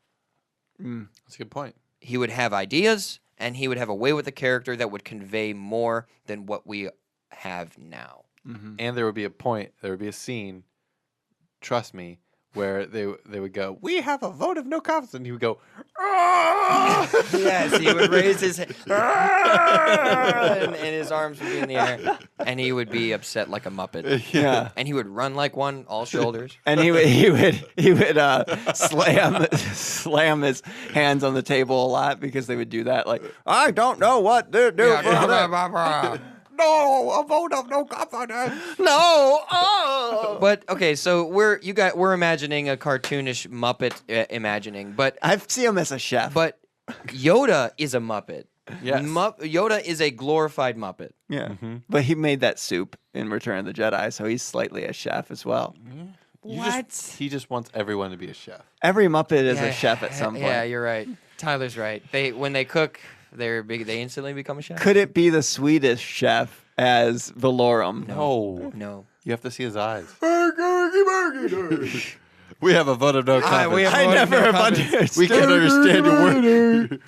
That's a good point. He would have ideas, and he would have a way with the character that would convey more than what we have now. And there would be a point. There would be a scene. Trust me, where they would go, "We have a vote of no confidence," and he would go, "Ah!" Yes, he would raise his and his arms would be in the air, and he would be upset like a muppet. Yeah. And he would run like one, all shoulders. And he would slam his hands on the table a lot because they would do that. Like, I don't know what to do. No, a vote of no confidence. No. Oh. But okay, so we're imagining a cartoonish Muppet imagining, but I see him as a chef. Yoda is a Muppet. Yes. Yoda is a glorified Muppet. Yeah. But he made that soup in Return of the Jedi, so he's slightly a chef as well. He just wants everyone to be a chef. Every Muppet is a chef at some point. Yeah, you're right. Tyler's right. When they cook, they're big. They instantly become a chef. Could it be the Swedish chef as Valorum? No. You have to see his eyes. We have a vote of no confidence. I never have understood. We can't understand your word.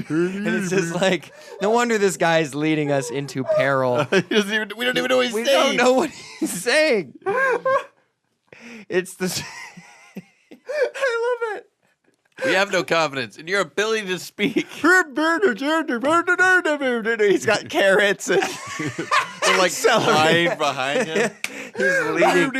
And it's just like, no wonder this guy's leading us into peril. We don't even know what he's We saying. don't know what he's saying. It's the. I love it. We have no confidence in your ability to speak. He's got carrots and They're like celery. flying behind him. He's leading.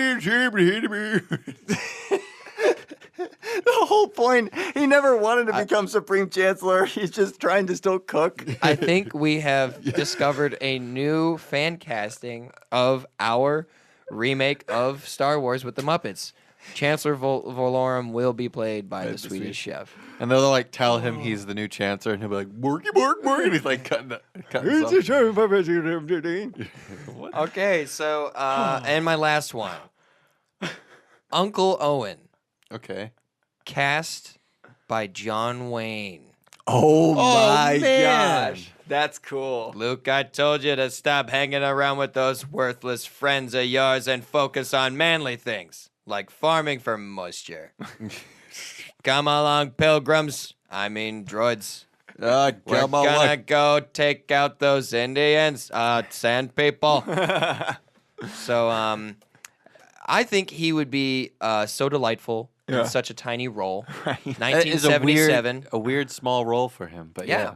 The whole point, he never wanted to become Supreme Chancellor. He's just trying to still cook. I think we have discovered a new fan casting of our remake of Star Wars with the Muppets. Chancellor Valorum will be played by the Swedish chef. And they'll like tell him he's the new chancellor, and he'll be like, "Borky, bork, bork," and he's like cutting something. Okay, so and my last one, Uncle Owen, Okay. cast by John Wayne. Oh my man. gosh. That's cool. Luke, I told you to stop hanging around with those worthless friends of yours and focus on manly things, like farming for moisture. Come along, pilgrims. I mean, droids. We're gonna go take out those Indians, sand people. So, I think he would be so delightful in such a tiny role. Right. That is 1977. a weird small role for him, but yeah.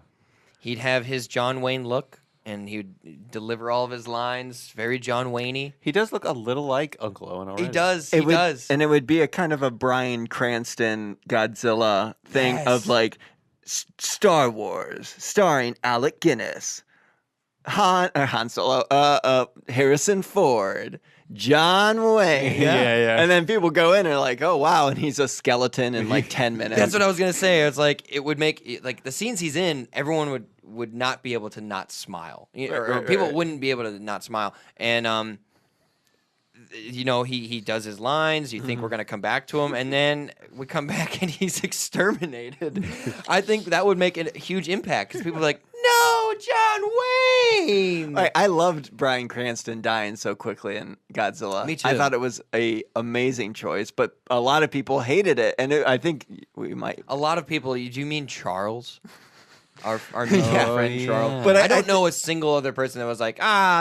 He'd have his John Wayne look, and he'd deliver all of his lines very John Wayne-y. He does look a little like Uncle Owen already. He does. It He would- does. And it would be a kind of a Bryan Cranston Godzilla thing Yes. of like Star Wars starring Alec Guinness, Han Solo, Harrison Ford, John Wayne. Yeah. And then people go in and are like, oh, wow. And he's a skeleton in like 10 minutes. That's what I was gonna say. It's like it would make like the scenes he's in, everyone would not be able to not smile, or people right. wouldn't be able to not smile. And you know, he does his lines. You think we're gonna come back to him, and then we come back and he's exterminated. I think that would make a huge impact because people are like, no, John Wayne. I loved Bryan Cranston dying so quickly in Godzilla. Me too. I thought it was a amazing choice, but a lot of people hated it, and I think we might. A lot of people. Do you mean Charles? Our mutual Yeah. friend Charles. yeah. But I don't know a single other person that was like,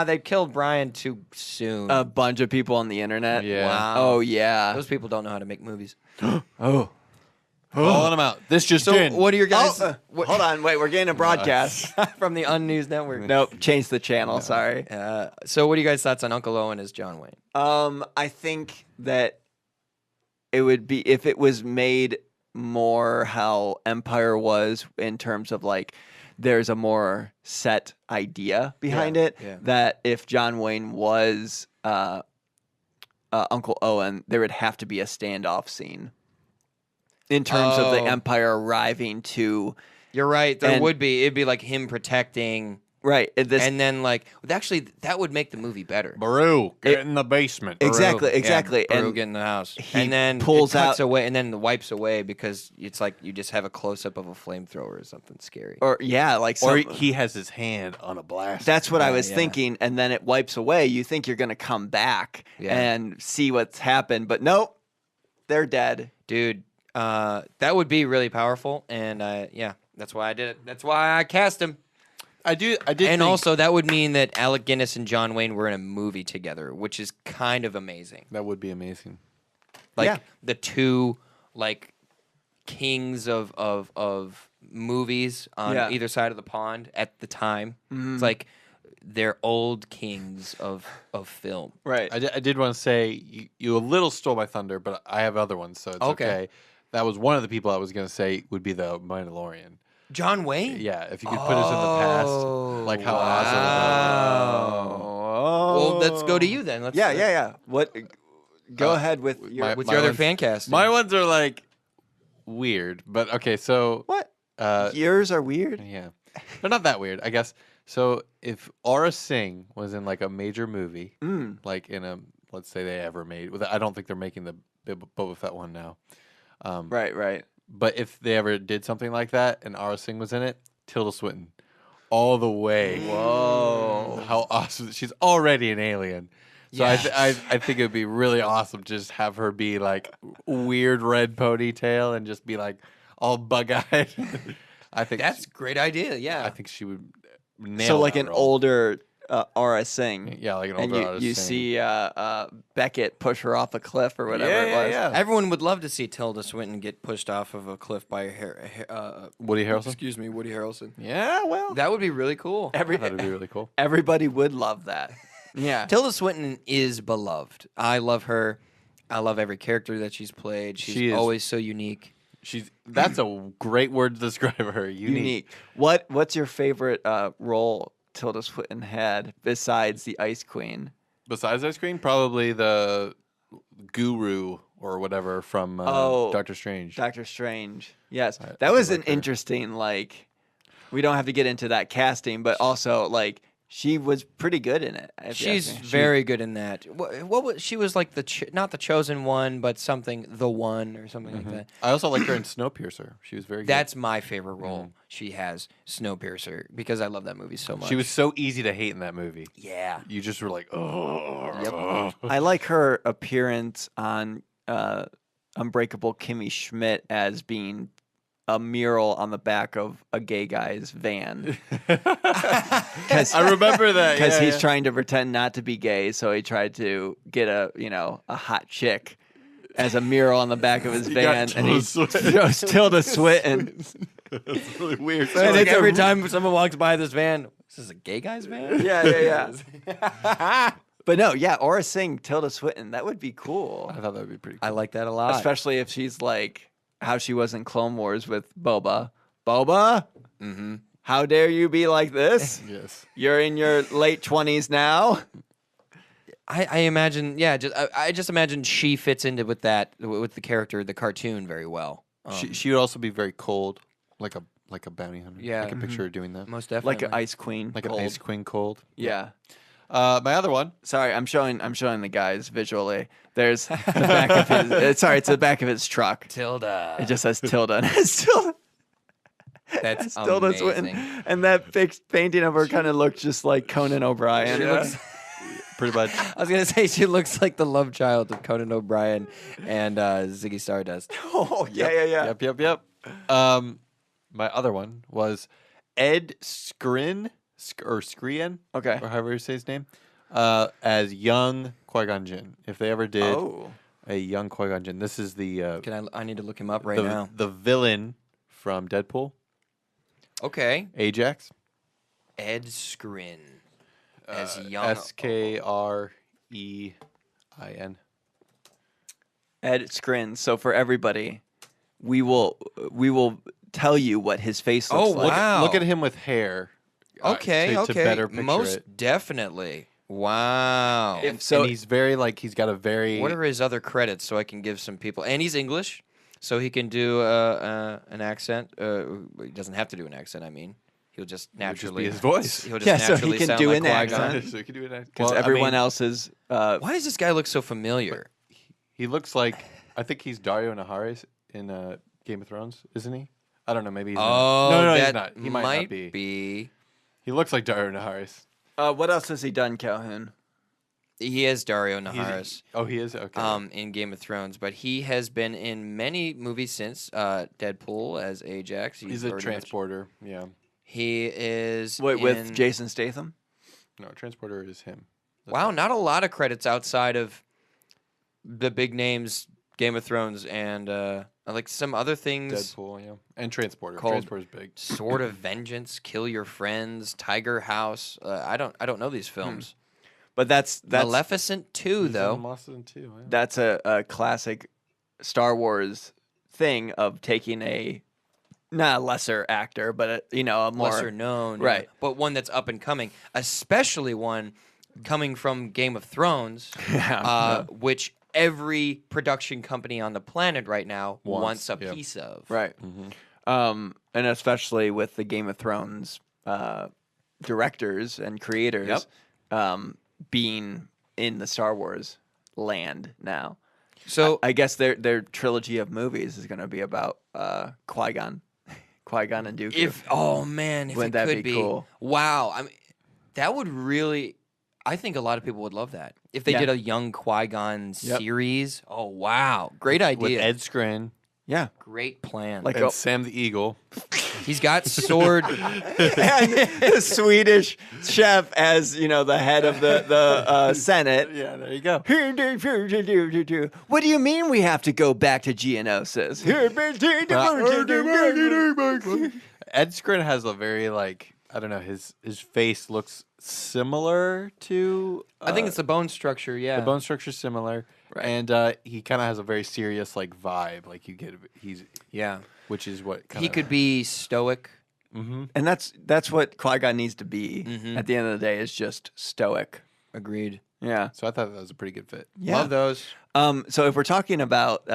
they killed Brian too soon. A bunch of people on the internet. Yeah. Wow. Oh yeah. Those people don't know how to make movies. Oh. Calling him out. This just So in. what are your guys Hold on, wait. We're getting a broadcast. from the Unnews Network? Nope. Change the channel. Sorry. So what are you guys' thoughts on Uncle Owen as John Wayne? I think that it would be if it was made more how Empire was in terms of like there's a more set idea behind it. yeah. That if John Wayne was Uncle Owen, there would have to be a standoff scene in terms of the Oh. Empire arriving to You're right. There And- would be. It'd be like him protecting, right. This and then like actually that would make the movie better. Baru, get in the basement. exactly, Yeah, exactly, Baru and get in the house, he and then pulls it cuts out- away, and then wipes away because it's like you just have a close up of a flamethrower or something scary. or yeah, like Or some, he has his hand on a blast. that's what I was yeah. thinking, and then it wipes away. You think you're gonna come back Yeah. and see what's happened, but nope, they're dead. Dude, that would be really powerful, and yeah, that's why I did it. That's why I cast him. I did. And think- also, that would mean that Alec Guinness and John Wayne were in a movie together, which is kind of amazing. that would be amazing. Like Yeah. the two like kings of movies on Yeah. either side of the pond at the time. It's like they're old kings of film. Right. I did want to say you a little stole my thunder, but I have other ones, so it's Okay. okay. That was one of the people I was going to say would be the Mandalorian. John Wayne? Yeah, if you could put us in the past, like how Oz was. Oh. Well, let's go to you then. Let's, Yeah. What? Go ahead with your. What's my your other ones- fan cast? My ones are like weird, but okay. So What? Uh, Years are weird. yeah, they're not that weird, I guess. So if Aura Singh was in like a major movie, like in a let's say they ever made, I don't think they're making the Boba Fett one now. Right. But if they ever did something like that and Aura Singh was in it, Tilda Swinton, all the way. Whoa. How awesome! She's already an alien. So Yeah. I think it would be really awesome to just have her be like weird red ponytail and just be like all bug-eyed. I think That's a great idea. Yeah. I think she would nail So like that an role. older Aura Singh. Yeah, like an And older you, artist you Singh. see Beckett push her off a cliff or whatever it was. Yeah. Everyone would love to see Tilda Swinton get pushed off of a cliff by Woody Harrelson. excuse me, Woody Harrelson. Yeah, well, That would be really cool. that would be really cool. Everybody would love that. Yeah. Tilda Swinton is beloved. I love her. I love every character that she's played. She's She is- always so unique. That's a great word to describe her. Unique. What's your favorite role Tilda Swinton had besides the Ice Queen? Besides Ice Cream, probably the Guru or whatever from Doctor Strange. Doctor Strange. Yes. I That was like an her. interesting, like, we don't have to get into that casting, but also, like, she was pretty good in it. if you ask She's me. very good in that. What was she was like not the chosen one, but something the one or something like that. I also like her in Snowpiercer. She was very good. That's my favorite role. She has Snowpiercer because I love that movie so much. She was so easy to hate in that movie. yeah. You just were like, oh. Yep. I like her appearance on Unbreakable Kimmy Schmidt as being a mural on the back of a gay guy's van. I remember that Because he's yeah. trying to pretend not to be gay, so he tried to get a hot chick as a mural on the back of his He van, got and he Tilda Swinton. chose Tilda Swinton. It's really weird. So And like it's a- every time someone walks by this van, this is a gay guy's van? Yeah. But no, yeah, Aura Singh, Tilda Swinton, that would be cool. I thought that would be pretty cool. I like that a lot. Especially if she's like how she was in Clone Wars with Boba. Boba? Mm-hmm. How dare you be like this? Yes. You're in your late 20s now. I imagine, yeah, I just imagine she fits into with the character, the cartoon very well. She would also be very cold, like a bounty hunter. Yeah. I can picture her doing that. Most definitely. Like an ice queen. Like cold. an ice queen cold. Yeah. My other one. Sorry, I'm showing the guys visually. There's the back of his. Sorry, it's the back of his truck. Tilda. It just says Tilda, and it's Tilda. That's Tilda amazing. Swinton, and that fixed painting of her kind of looks just like Conan O'Brien. She looks, Pretty much. I was gonna say she looks like the love child of Conan O'Brien and Ziggy Stardust. Oh yeah. Yep. My other one was Ed Skrin or Skrien, Okay. or however you say his name, as young Qui-Gon Jinn. If they ever did Oh. a young Qui-Gon Jinn, this is the I need to look him up right now. the villain from Deadpool, Okay. Ajax. Ed Skrin as young. Skrein. Ed Skrin. So for everybody, we will tell you what his face looks Oh, like. wow. Look at him with hair. Okay, to okay. better picture Most it. definitely. Wow. If so, And he's very he's got a very What are his other credits so I can give some people? And he's English, so he can do an accent. He doesn't have to do an accent. I mean, he'll just would just naturally be his voice. He'll just Yeah, so he naturally can sound do like an Qui-Gon. accent. So he can do it. because everyone else is. Why does this guy look so familiar? He looks like I think he's Dario Naharis in Game of Thrones, isn't he? I don't know. Maybe he's Oh, not. No, that he's not. He might not be. He looks like Dario Naharis. What else has he done, Calhoun? He is Dario Naharis. He is okay. In Game of Thrones, but he has been in many movies since Deadpool as Ajax. He's a already mentioned. transporter. Yeah. He is Wait, with in- Jason Statham? No, transporter is him. Wow, not a lot of credits outside of the big names, Game of Thrones, and like some other things. Deadpool, yeah, and transporter. Called- Transporter's big. Sword of Vengeance, Kill Your Friends, Tiger House. I don't know these films. But that's Maleficent 2, He's though. in Maleficent too. Yeah. that's a classic Star Wars thing of taking not a lesser actor, but a more Lesser known, right. But one that's up and coming, especially one coming from Game of Thrones, which every production company on the planet right now wants a yeah. piece of. Right. And especially with the Game of Thrones directors and creators being in the Star Wars land now. So I guess their trilogy of movies is going to be about Qui-Gon and Dooku. if Wouldn't it that could be cool? Wow. I mean, that would really. I think a lot of people would love that if they Yeah. did a young Qui-Gon series. Oh wow, great idea! With Ed Skrein Yeah. Great plan. Like and Sam the Eagle. He's got sword. and the Swedish chef as, the head of the Senate. Yeah, there you go. What do you mean we have to go back to Geonosis? Ed Skrein has a very I don't know, his face looks similar to I think it's the bone structure. Yeah, the bone structure's similar. Right. And he kind of has a very serious vibe. Like you get Yeah, which is what he could be stoic. Mm-hmm. And that's what Qui-Gon needs to be at the end of the day, is just stoic. Agreed. Yeah. So I thought that was a pretty good fit. Yeah. Love those. So if we're talking about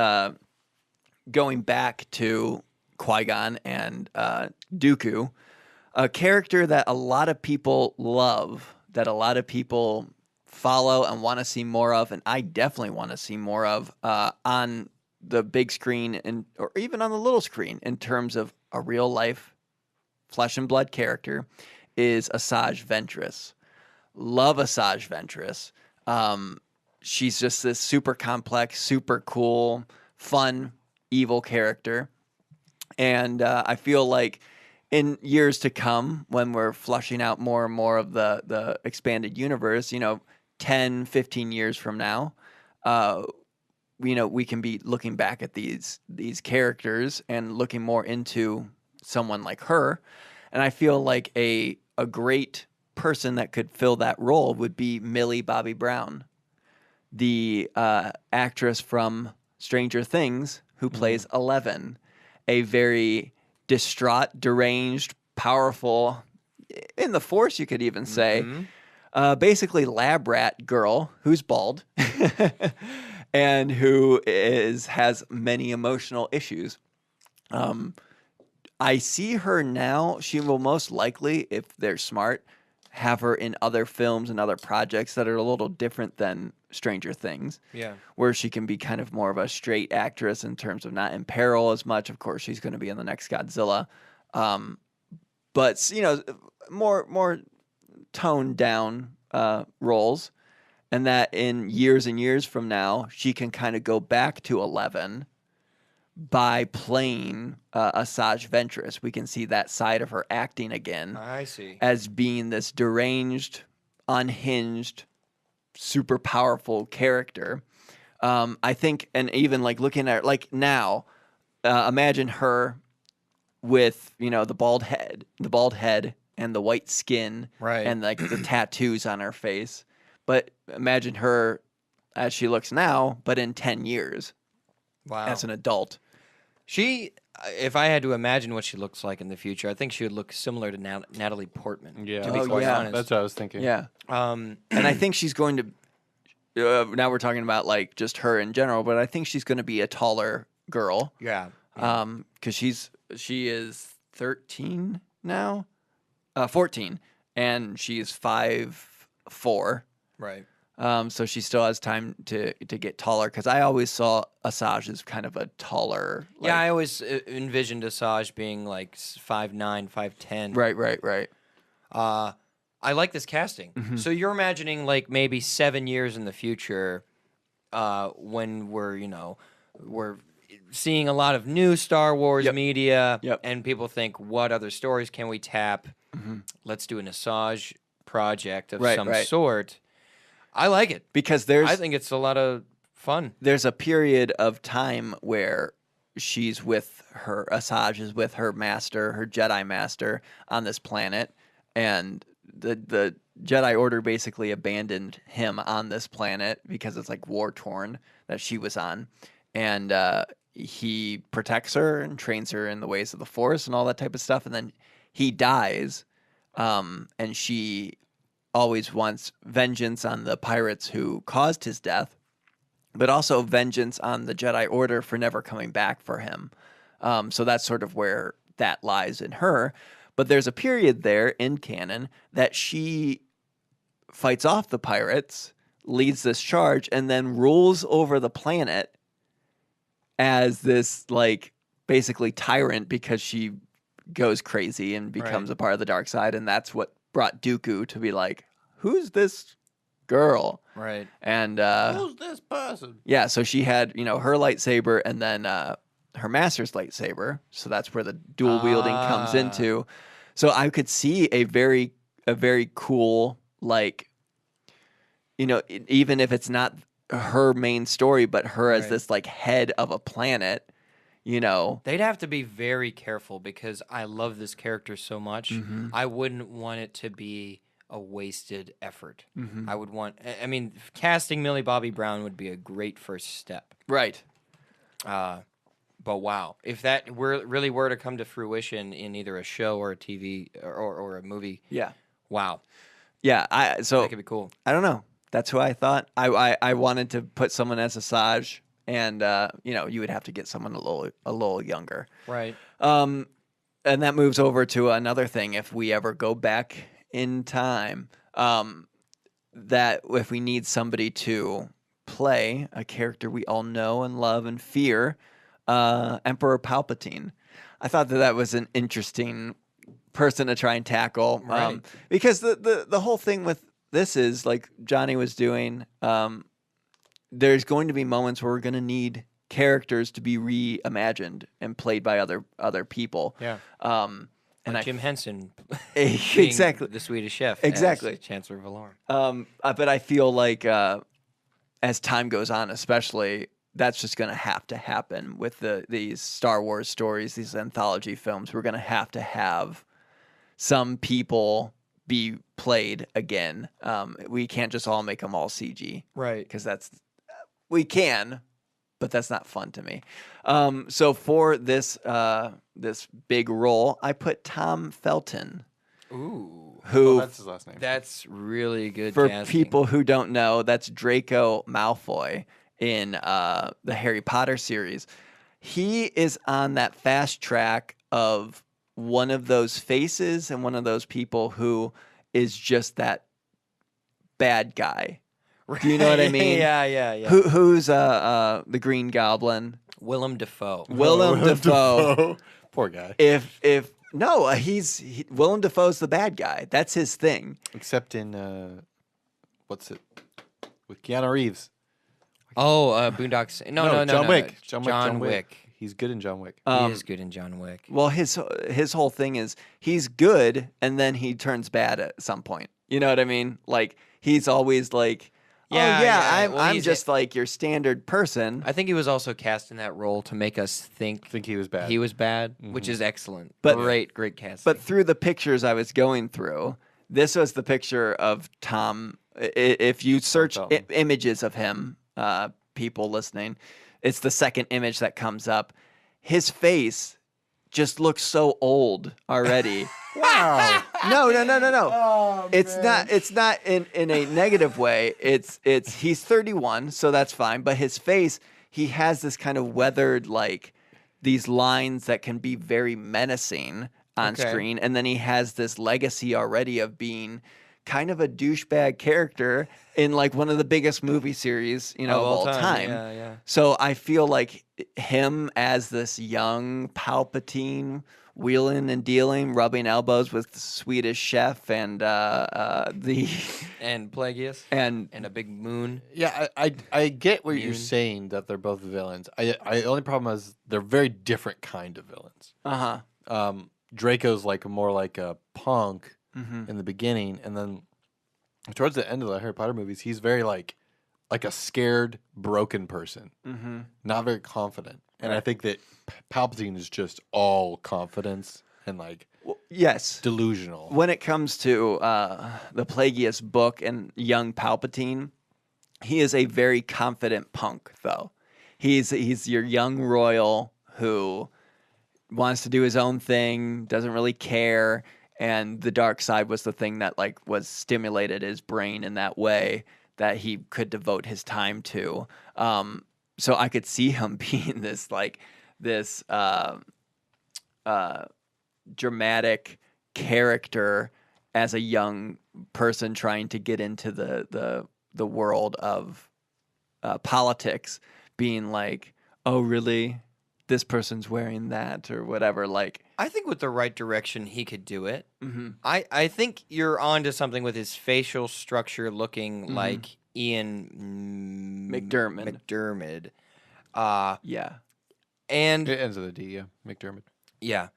going back to Qui-Gon and Dooku, a character that a lot of people love, that a lot of people follow and want to see more of, and I definitely want to see more of on the big screen or even on the little screen in terms of a real life flesh and blood character, is Asajj Ventress. Love Asajj Ventress. She's just this super complex, super cool, fun, evil character. And I feel like in years to come, when we're fleshing out more and more of the expanded universe, 10, 15 years from now, we can be looking back at these characters and looking more into someone like her. And I feel like a great person that could fill that role would be Millie Bobby Brown, the actress from Stranger Things who plays Eleven, a very distraught, deranged, powerful, in the Force, you could even say, basically lab rat girl who's bald and who has many emotional issues. I see her now. She will most likely, if they're smart, have her in other films and other projects that are a little different than Stranger Things. Yeah. Where she can be kind of more of a straight actress in terms of not in peril as much. Of course, she's going to be in the next Godzilla. But, more toned down roles. And that in years and years from now, she can kind of go back to 11 by playing Asajj Ventress. We can see that side of her acting again. I see. As being this deranged, unhinged, super powerful character. I think, and even looking at her, now, imagine her with, the bald head and the white skin, right, and the tattoos on her face. But imagine her as she looks now, but in 10 years. Wow. As an adult. She, if I had to imagine what she looks like in the future, I think she would look similar to Natalie Portman. Yeah, to be quite honest. That's what I was thinking. Yeah. And I think she's going to. Now we're talking about just her in general, but I think she's going to be a taller girl. Yeah. Because she is 13 now, 14, and she's 5'4". Right. So she still has time to get taller, because I always saw Asajj as kind of a taller. Yeah, I always envisioned Asajj being 5'9", 5'10". Right. I like this casting. Mm-hmm. So you're imagining maybe 7 years in the future, when we're seeing a lot of new Star Wars media, and people think, what other stories can we tap? Mm-hmm. Let's do an Asajj project of some sort. I like it, because I think it's a lot of fun. There's a period of time where Asajj is with her master, her Jedi master, on this planet, and the Jedi Order basically abandoned him on this planet because it's war torn that she was on, and he protects her and trains her in the ways of the Force and all that type of stuff, and then he dies, and she always wants vengeance on the pirates who caused his death. but also vengeance on the Jedi Order for never coming back for him. So that's sort of where that lies in her. But there's a period there in canon that she fights off the pirates, leads this charge, and then rules over the planet as this, like, basically tyrant because she goes crazy and becomes a part of the dark side. And that's what brought Dooku to be like, who's this girl? Right. And Who's this person? yeah, so she had, her lightsaber and then her master's lightsaber. So that's where the dual wielding comes into. So I could see a very cool, like, even if it's not her main story, but her as this like head of a planet, They'd have to be very careful because I love this character so much. I wouldn't want it to be a wasted effort. I would want, casting Millie Bobby Brown would be a great first step. Right. But wow, if that really were to come to fruition in either a show or a TV or a movie, Yeah. wow, Yeah. So that could be cool. I don't know. That's who I thought. I wanted to put someone as Asajj, and you would have to get someone a little younger. Right. And that moves over to another thing. If we ever go back in time, that if we need somebody to play a character we all know and love and fear, Emperor Palpatine. I thought that was an interesting person to try and tackle, Right. Because the whole thing with this is, like Johnny was doing, there's going to be moments where we're going to need characters to be reimagined and played by other people. Yeah. And Like Jim Henson, exactly being the Swedish chef, Exactly. as Chancellor Valorum. But I feel like as time goes on, especially, that's just going to have to happen with these Star Wars stories, these anthology films. We're going to have some people be played again. We can't just all make them all CG, Right. because we can, but that's not fun to me. So for this big role, I put Tom Felton, Ooh. who That's his last name. That's really good for casting. people who don't know, that's Draco Malfoy in the Harry Potter series. He is on that fast track of one of those faces and one of those people who is just that bad guy. Do you know what I mean? Yeah. Who's the Green Goblin? Willem Dafoe. Willem Dafoe. Poor guy. Willem Dafoe's the bad guy. That's his thing. Except in what's it with Keanu Reeves? Oh, Boondocks. No. John Wick. John Wick. He's good in John Wick. He is good in John Wick. Well, his whole thing is he's good and then he turns bad at some point. You know what I mean? Like, he's always like, Yeah. Well, I'm he's just like your standard person. I think he was also cast in that role to make us think He was bad. he was bad, which is excellent. But- great casting. But through the pictures I was going through, this was the picture of Tom. If you search Felton. images of him, people listening, it's the second image that comes up. His face just looks so old already. Wow. No. It's not in a negative way. It's he's 31, so that's fine. But his face, he has this kind of weathered, like, these lines that can be very menacing on Okay. screen, and then he has this legacy already of being kind of a douchebag character in like one of the biggest movie series, of all time. Yeah. So I feel like him as this young Palpatine, wheeling and dealing, rubbing elbows with the Swedish chef and the And Plagueis. and And a big moon. Yeah, I get what you're Immune. saying, that they're both villains. The only problem is they're very different kind of villains. Draco's more like a punk in the beginning, and then towards the end of the Harry Potter movies, he's very like a scared, broken person, not very confident. And I think that Palpatine is just all confidence and yes. delusional. When it comes to the Plagueis book and young Palpatine, he is a very confident punk, though. He's your young royal who wants to do his own thing, doesn't really care, and the dark side was the thing that was stimulated his brain in that way that he could devote his time to. So I could see him being this dramatic character as a young person trying to get into the world of politics, being like, oh really, this person's wearing that or whatever. Like, I think with the right direction, he could do it. I think you're onto something with his facial structure looking like Ian McDermott. yeah. And It ends with a D, yeah. McDermott. yeah.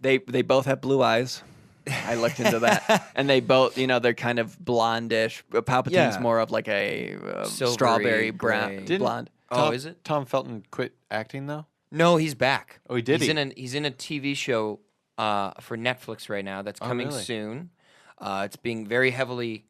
They both have blue eyes. I looked into that, and they both, they're kind of blondish. Palpatine's Yeah. more of like a Silvery strawberry gray. brown blonde. Oh, is it? Tom Felton quit acting, though? No, he's back. Oh, he did? He's in a TV show for Netflix right now that's coming really? soon. It's being very heavily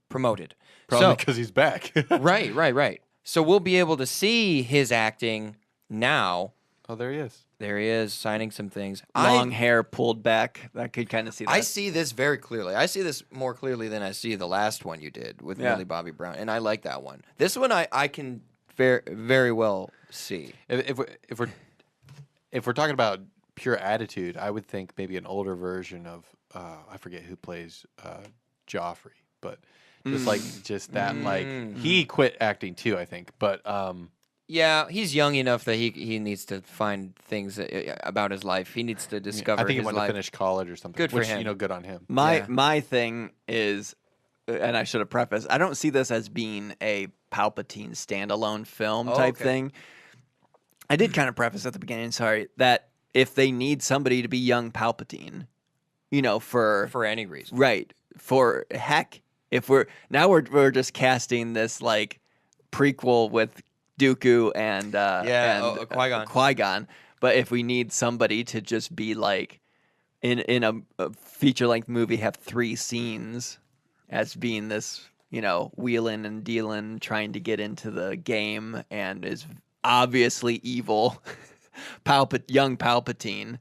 promoted. Probably because he's back. Right. So we'll be able to see his acting now. Oh, there he is. There he is, signing some things. Long hair pulled back. I could kind of see that. I see this very clearly. I see this more clearly than I see the last one you did with Millie Bobby Brown, and I like that one. This one I can very, very well see. If we're talking about pure attitude, I would think maybe an older version of I forget who plays Joffrey, but just that he quit acting too, I think. But Yeah, he's young enough that he needs to find things about his life. He needs to discover I think he his went life. to finish college or something. Good for which, him. Good on him. My thing is, and I should have prefaced, I don't see this as being a Palpatine standalone film type thing. I did kind of preface at the beginning, sorry, that if they need somebody to be young Palpatine, for any reason. right, for heck, if we're just casting this like prequel with Dooku and Qui-Gon. Qui-Gon, but if we need somebody to just be like in a feature length movie, have 3 scenes as being this, wheeling and dealing, trying to get into the game, and is obviously evil, young Palpatine.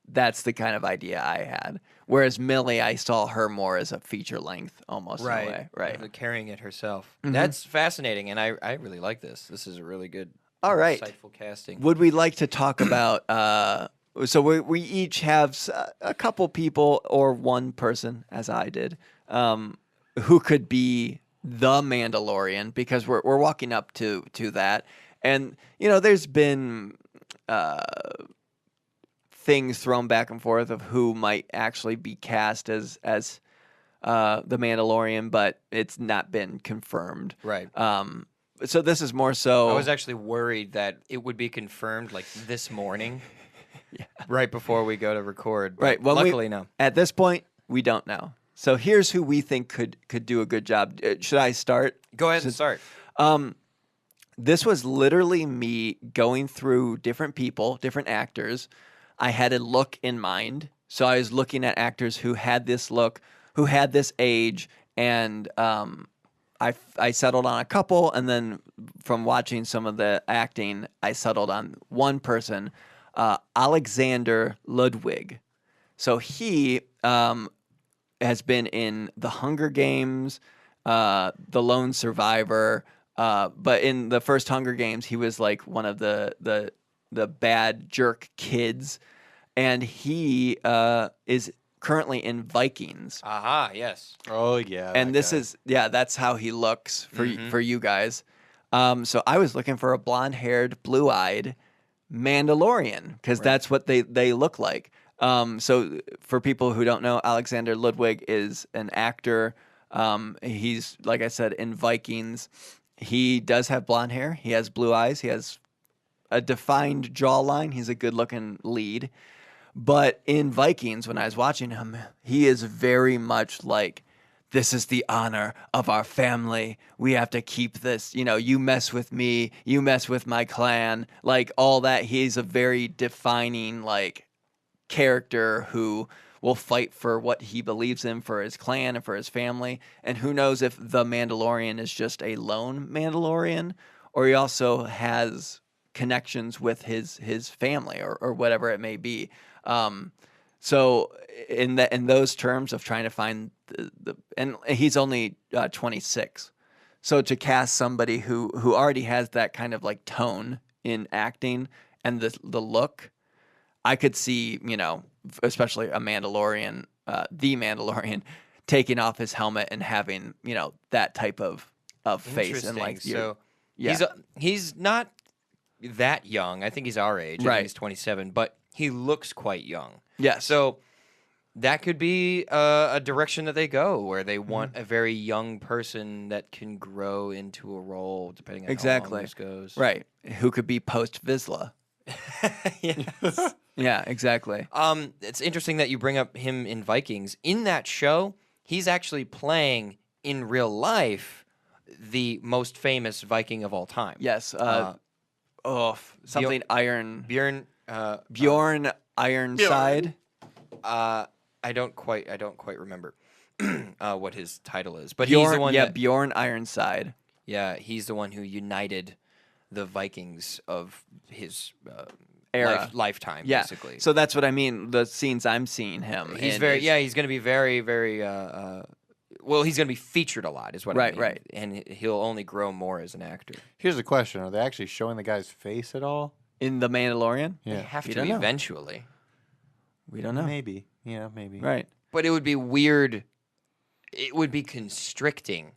That's the kind of idea I had. Whereas Millie, I saw her more as a feature length, almost in a way. Right. Carrying it herself. That's fascinating, and I really like this. This is a really good, All right. insightful casting. Would we like to talk about? So we each have a couple people or one person, as I did, who could be the Mandalorian, because we're walking up to that, and there's been things thrown back and forth of who might actually be cast as the Mandalorian, but it's not been confirmed. Right. So this is more so. I was actually worried that it would be confirmed like this morning, right before we go to record. But right. Well, luckily, no. At this point, we don't know. So here's who we think could do a good job. Should I start? Go ahead and start. This was literally me going through different people, different actors. I had a look in mind. So I was looking at actors who had this look, who had this age, and I settled on a couple, and then from watching some of the acting, I settled on one person, Alexander Ludwig. So he has been in The Hunger Games, The Lone Survivor, but in the first Hunger Games, he was like one of the bad jerk kids, and he is currently in Vikings. Aha, yes. Oh yeah. And that this guy. is that's how he looks for you guys. So I was looking for a blonde-haired, blue-eyed Mandalorian, because that's what they look like. So for people who don't know, Alexander Ludwig is an actor. He's, like I said, in Vikings. He does have blonde hair. He has blue eyes. He has a defined jawline. He's a good-looking lead. But in Vikings, when I was watching him, he is very much like, this is the honor of our family. We have to keep this. You mess with me, you mess with my clan. Like, all that. He's a very defining, like, character who will fight for what he believes in for his clan and for his family. And who knows if the Mandalorian is just a lone Mandalorian, or he also has connections with his family or whatever it may be. So in those terms of trying to find and he's only 26. So to cast somebody who already has that kind of like tone in acting and the look, I could see, especially a Mandalorian, the Mandalorian, taking off his helmet and having, that type of face and like so yeah. he's not that young. I think he's our age. I Right. think he's 27, but he looks quite young. Yes. So that could be a direction that they go, where they want a very young person that can grow into a role, depending on how long this goes. Right. Who could be post Vizsla? Yes. Yeah, exactly. It's interesting that you bring up him in Vikings. In that show, he's actually playing in real life the most famous Viking of all time. Yes. Something Iron. Bjorn. Bjorn Ironside. I don't quite remember what his title is, but Bjorn, he's the one. Bjorn Ironside. Yeah, he's the one who united the Vikings of his Era. lifetime. Yeah. Basically. So that's what I mean. The scenes I'm seeing him. He's in very is- He's going to be very very. Well, he's going to be featured a lot, is what I mean. Right. And he'll only grow more as an actor. Here's the question: are they actually showing the guy's face at all? in The Mandalorian. They Yeah, have We to don't know. eventually. We don't know. maybe. Yeah, maybe. Right. But it would be weird. It would be constricting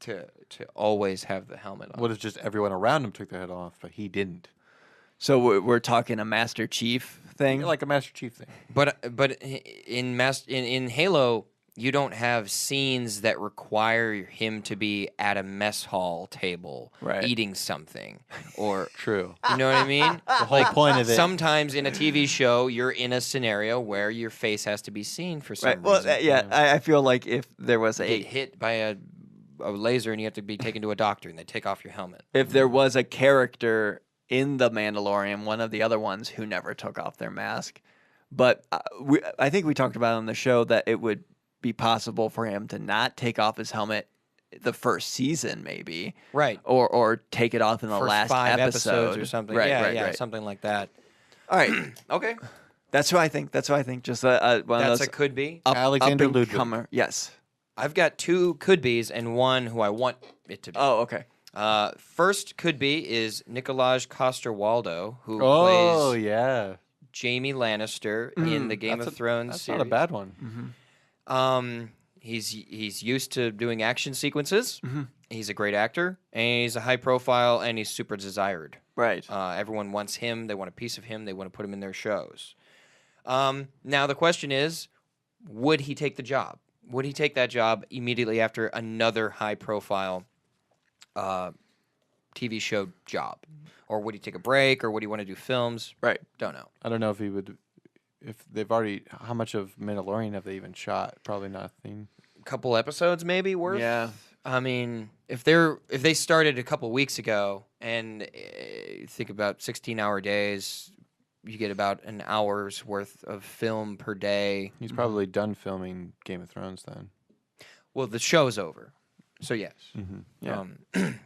to always have the helmet on. What if just everyone around him took their head off, but he didn't? So we're talking a Master Chief thing. Like a Master Chief thing. But in Halo, you don't have scenes that require him to be at a mess hall table Right. eating something, or True. you know what I mean. The whole point of it. Sometimes in a TV show, you're in a scenario where your face has to be seen for some Right. Well, reason. yeah. I feel like if there was Get a hit by a laser and you have to be taken to a doctor and they take off your helmet. if there was a character in The Mandalorian, one of the other ones who never took off their mask, but I think we talked about on the show that it would be possible for him to not take off his helmet the first season, maybe, Right. or take it off in the First last 5 episode episodes or something. Right, yeah, right, yeah, right. something like that. All right, Okay. that's who I think. Just one That's of those a could be. Alexander up and Ludwig. comer. Yes. I've got 2 could be's and one who I want it to be. Oh, okay. First could be is Nikolaj Coster-Waldau, who Oh, plays yeah. Jaime Lannister in the Game That's of Thrones That's series. not a bad one. He's used to doing action sequences. Mm-hmm. He's a great actor, and he's a high profile, and he's super desired. Right. Everyone wants him. They want a piece of him. They want to put him in their shows. Now the question is, would he take the job? Would he take that job immediately after another high profile TV show job? Or would he take a break, or would he want to do films? Right. Don't know. I don't know if he would. If they've already, how much of Mandalorian have they even shot? Probably nothing. Couple episodes maybe worth. Yeah. I mean, if they started a couple weeks ago and think about 16-hour days, you get about an hour's worth of film per day. He's probably done filming Game of Thrones then. Well, the show's over, so yes. Yeah.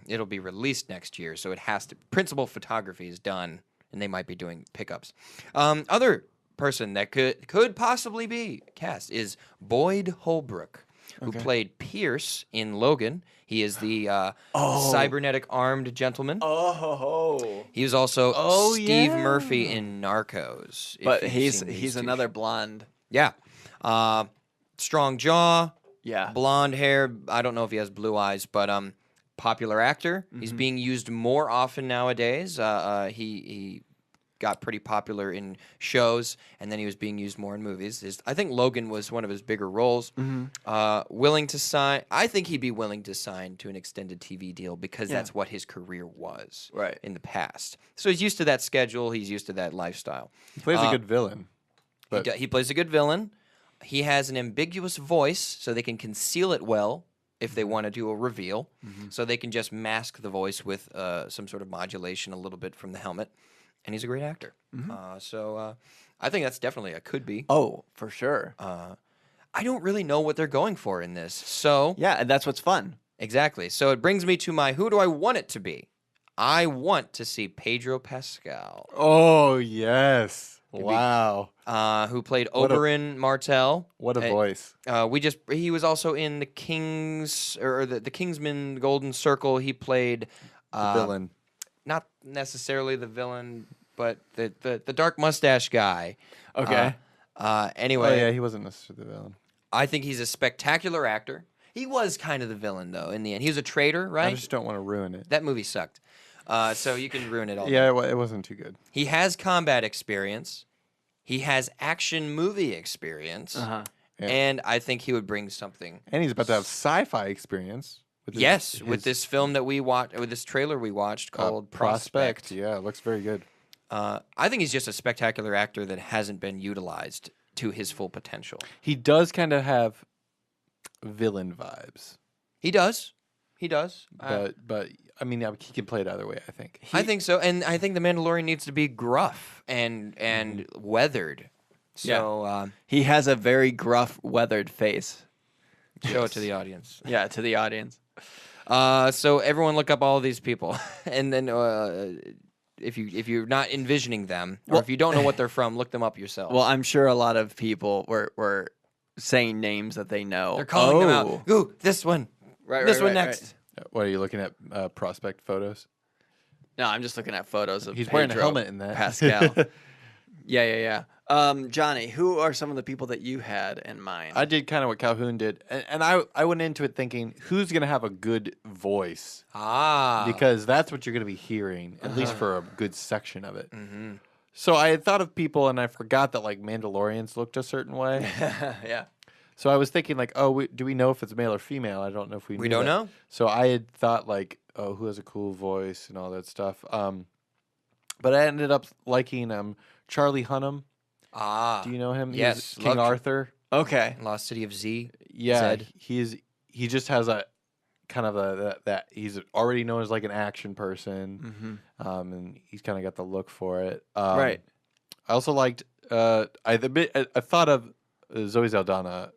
It'll be released next year, so it has to. Principal photography is done, and they might be doing pickups. Other person that could possibly be cast is Boyd Holbrook, who played Pierce in Logan. He is the cybernetic armed gentleman. Oh. He was also Steve yeah. Murphy in Narcos. if But you've he's seen these he's two another shows. blonde. Yeah. Strong jaw, Yeah. blonde hair. I don't know if he has blue eyes, but popular actor. He's being used more often nowadays. He got pretty popular in shows, and then he was being used more in movies. I think Logan was one of his bigger roles. Willing to sign. I think he'd be willing to sign to an extended TV deal because that's what his career was Right. in the past. So he's used to that schedule. He's used to that lifestyle. He plays a good villain. But He plays a good villain. He has an ambiguous voice, so they can conceal it well if they want to do a reveal. So they can just mask the voice with some sort of modulation a little bit from the helmet. And he's a great actor. So I think that's definitely a could be. Oh, for sure. I don't really know what they're going for in this. So Yeah, and that's what's fun. exactly. So it brings me to my who do I want it to be? I want to see Pedro Pascal, Oh yes! Wow, who played What a- Oberyn Martell. what a voice! He was also in the the Kingsman Golden Circle. He played The villain. not necessarily the villain, but the dark mustache guy. Okay. Anyway, Oh yeah, he wasn't necessarily the villain. I think he's a spectacular actor. He was kind of the villain though in the end. He was a traitor, I right? just don't want to ruin it. That movie sucked. So you can ruin it all. Yeah, it wasn't too good. He has combat experience. He has action movie experience. Uh-huh. Yeah. And I think he would bring something. And he's about to have sci-fi experience. With With this film that we watched, with this trailer we watched called Prospect. Yeah, it looks very good. I think he's just a spectacular actor that hasn't been utilized to his full potential. He does kind of have villain vibes, He does. but I mean, he can play it either way. I think. I think so, and I think the Mandalorian needs to be gruff and weathered. So He has a very gruff, weathered face. show it to the audience. Yeah, to the audience. So everyone look up all of these people, and then if you're not envisioning them, or if you don't know what they're from, look them up yourself. Well, I'm sure a lot of people were saying names that they know. They're calling them out. Ooh, this one. Right, This right, one right, next. What are you looking at? Prospect photos. No, I'm just looking at photos of He's wearing a Pedro helmet in that. Pascal. Yeah. Johnny, who are some of the people that you had in mind? I did kind of what Calhoun did, and I went into it thinking, who's gonna have a good voice? Because that's what you're gonna be hearing, at least for a good section of it. Mm-hmm. So I had thought of people, and I forgot that like Mandalorians looked a certain way. Yeah. So I was thinking like, do we know if it's male or female? I don't know if we. We knew don't that. know. So I had thought like, who has a cool voice and all that stuff. But I ended up liking Charlie Hunnam. Do you know him? Yes, He's King love- Arthur. Okay. Lost City of Z. Yeah, Zed. he just has a kind of that he's already known as like an action person, and he's kind of got the look for it. Right. I also liked I thought of Zoe Saldana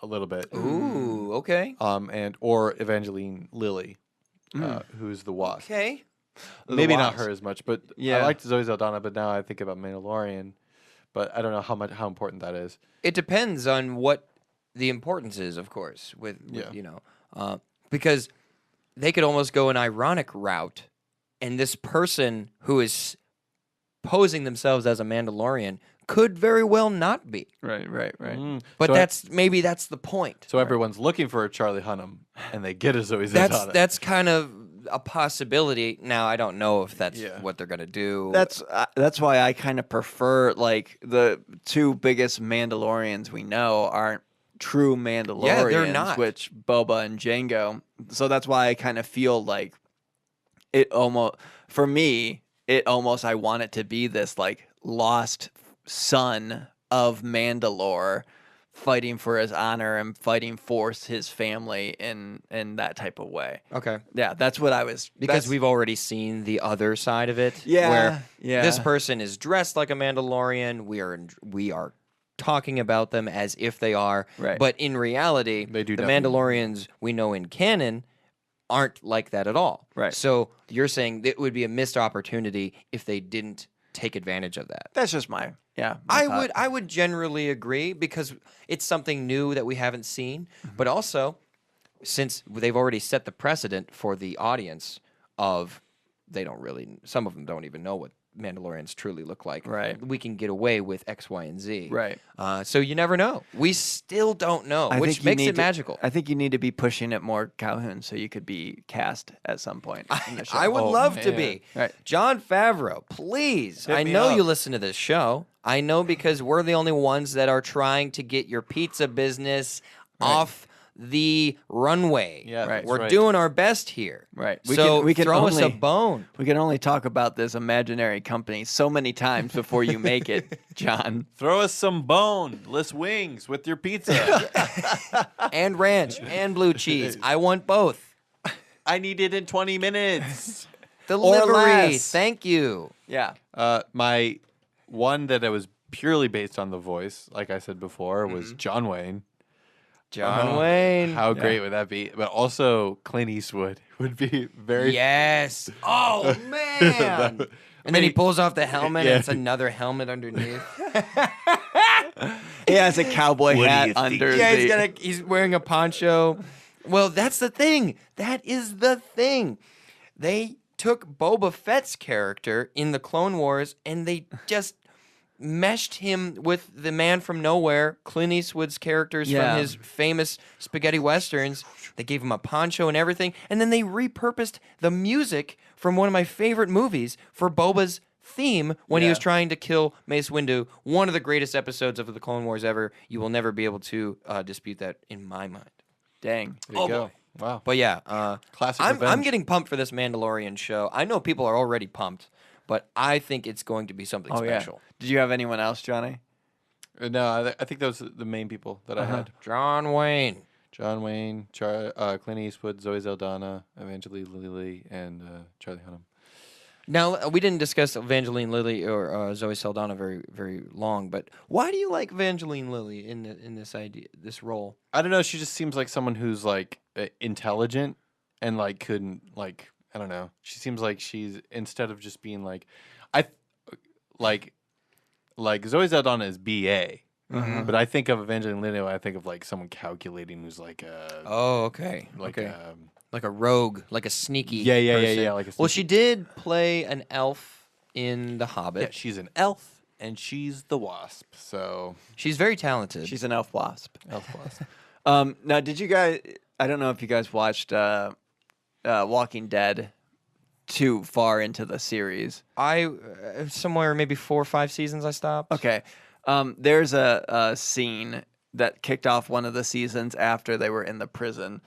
a little bit. Ooh, okay. Or Evangeline Lilly, who's the Wasp. Okay. Maybe not Wasp. her as much, but Yeah. I liked Zoe Saldana. But now I think about Mandalorian, but I don't know how important that is. It depends on what the importance is, of course, with Yeah. because they could almost go an ironic route, and this person who is posing themselves as a Mandalorian could very well not be. Right. But So that's the point. So everyone's looking for a Charlie Hunnam, and they get a Zoe Saldana. That's kind of a possibility. Now I don't know if that's Yeah. what they're gonna do. That's why I kind of prefer like the two biggest Mandalorians we know aren't true Mandalorians, Yeah, they're not. which Boba and Jango. So that's why I kind of feel like it almost for me I want it to be this like lost son of Mandalore fighting for his honor and fighting for his family in that type of way. okay. Yeah, that's what I was Because that's- we've already seen the other side of it. Yeah, Where yeah. this person is dressed like a Mandalorian. We are talking about them as if they are. Right. But in reality, They do the nothing. Mandalorians we know in canon aren't like that at all. Right. So you're saying it would be a missed opportunity if they didn't take advantage of that. That's just my thought. I would generally agree because it's something new that we haven't seen, but also since they've already set the precedent for the audience of some of them don't even know what Mandalorians truly look like. Right. We can get away with X, Y, and Z. Right. So you never know. We still don't know, I which think you makes need it to- magical. I think you need to be pushing it more, Calhoun, so you could be cast at some point. In the show. I would Oh, love to man. be. Right. John Favreau, please. Hit I me know up. you listen to this show. I know because we're the only ones that are trying to get your pizza business off the runway. Yeah, Right. We're right. doing our best here. Right. We can throw us a bone. We can only talk about this imaginary company so many times before you make it, John. Throw us some boneless wings with your pizza. And ranch and blue cheese. I want both. I need it in 20 minutes. Delivery. less. Thank you. Yeah. My one that I was purely based on the voice, like I said before, was John Wayne. John Wayne. How great would that be? But also Clint Eastwood would be very. Yes. Oh man. And then he pulls off the helmet, and it's another helmet underneath. He has a cowboy hat under. Yeah, he's wearing a poncho. Well, that's the thing. That is the thing. They took Boba Fett's character in the Clone Wars, and they just meshed him with the man from nowhere, Clint Eastwood's characters from his famous spaghetti westerns. They gave him a poncho and everything, and then they repurposed the music from one of my favorite movies for Boba's theme when he was trying to kill Mace Windu. One of the greatest episodes of the Clone Wars ever. You will never be able to dispute that in my mind. Dang. There you go. Wow. But yeah, Classic I'm revenge. getting pumped for this Mandalorian show. I know people are already pumped, but I think it's going to be something special. Yeah. Did you have anyone else, Johnny? No, I think those are the main people that I had. John Wayne. John Wayne, Clint Eastwood, Zoe Saldana, Evangeline Lilly, and Charlie Hunnam. Now, we didn't discuss Evangeline Lilly or Zoe Saldana very, very long, but why do you like Evangeline Lilly in this role? I don't know. She just seems like someone who's like intelligent and like couldn't like I don't know. She seems like she's instead of just being like like Zoe Saldana is BA. Mm-hmm. But I think of Evangeline Lilly, I think of like someone calculating who's like okay. Like a rogue, like a sneaky person. Like well, she did play an elf in The Hobbit. Yeah, she's an elf and she's the wasp. So she's very talented. She's an elf wasp. Elf wasp. Now, did you guys? I don't know if you guys watched Walking Dead too far into the series. I somewhere maybe 4 or 5 seasons I stopped. Okay. There's a scene that kicked off one of the seasons after they were in the prison,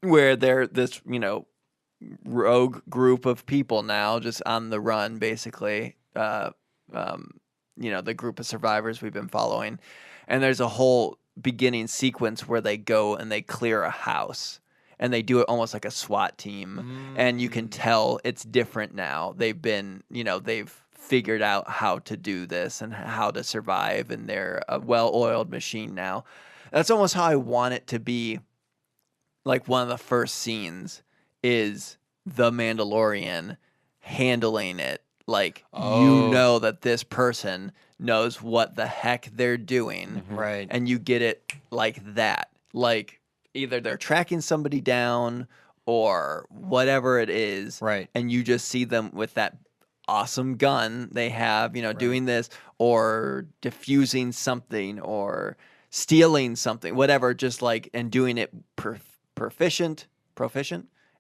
where they're this, rogue group of people now just on the run, basically. The group of survivors we've been following. And there's a whole beginning sequence where they go and they clear a house. And they do it almost like a SWAT team. And you can tell it's different now. They've been, they've figured out how to do this and how to survive, and they're a well-oiled machine now. That's almost how I want it to be. Like one of the first scenes is the Mandalorian handling it. Like, you know that this person knows what the heck they're doing. Right. And you get it like that. Like, either they're tracking somebody down or whatever it is. Right. And you just see them with that awesome gun they have, doing this or diffusing something or stealing something, whatever, just like, and doing it proficient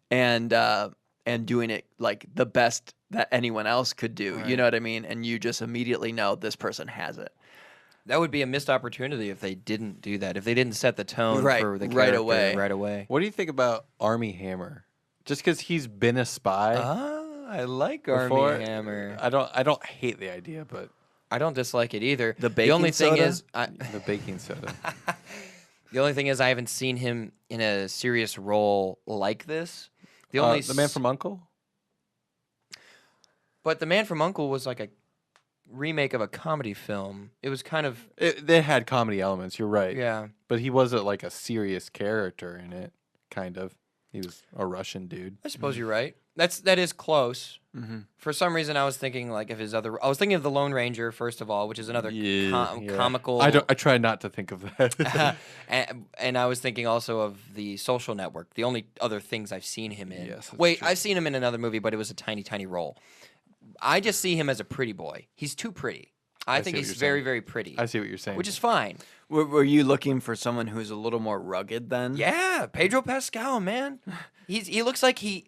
and doing it like the best that anyone else could do. Right. You know what I mean? And you just immediately know this person has it. That would be a missed opportunity if they didn't do that. If they didn't set the tone for the character right away. What do you think about Armie Hammer? Just because he's been a spy. I like before, Armie Hammer. I don't hate the idea, but I don't dislike it either. The only thing soda? is the baking soda. The only thing is I haven't seen him in a serious role like this. The Man from U.N.C.L.E.? But The Man from U.N.C.L.E. was like a remake of a comedy film. It was kind of they had comedy elements, you're right. Yeah. But he wasn't like a serious character in it, kind of. He was a Russian dude. I suppose you're right. That is close. Mm-hmm. For some reason, I was thinking like of his other. I was thinking of the Lone Ranger first of all, which is another comical. I try not to think of that. and I was thinking also of the Social Network. The only other things I've seen him in. Yes, Wait, true. I've seen him in another movie, but it was a tiny, tiny role. I just see him as a pretty boy. He's too pretty. I think he's very, very pretty. I see what you're saying. Which is fine. Were you looking for someone who's a little more rugged then? Yeah, Pedro Pascal, man. He looks like he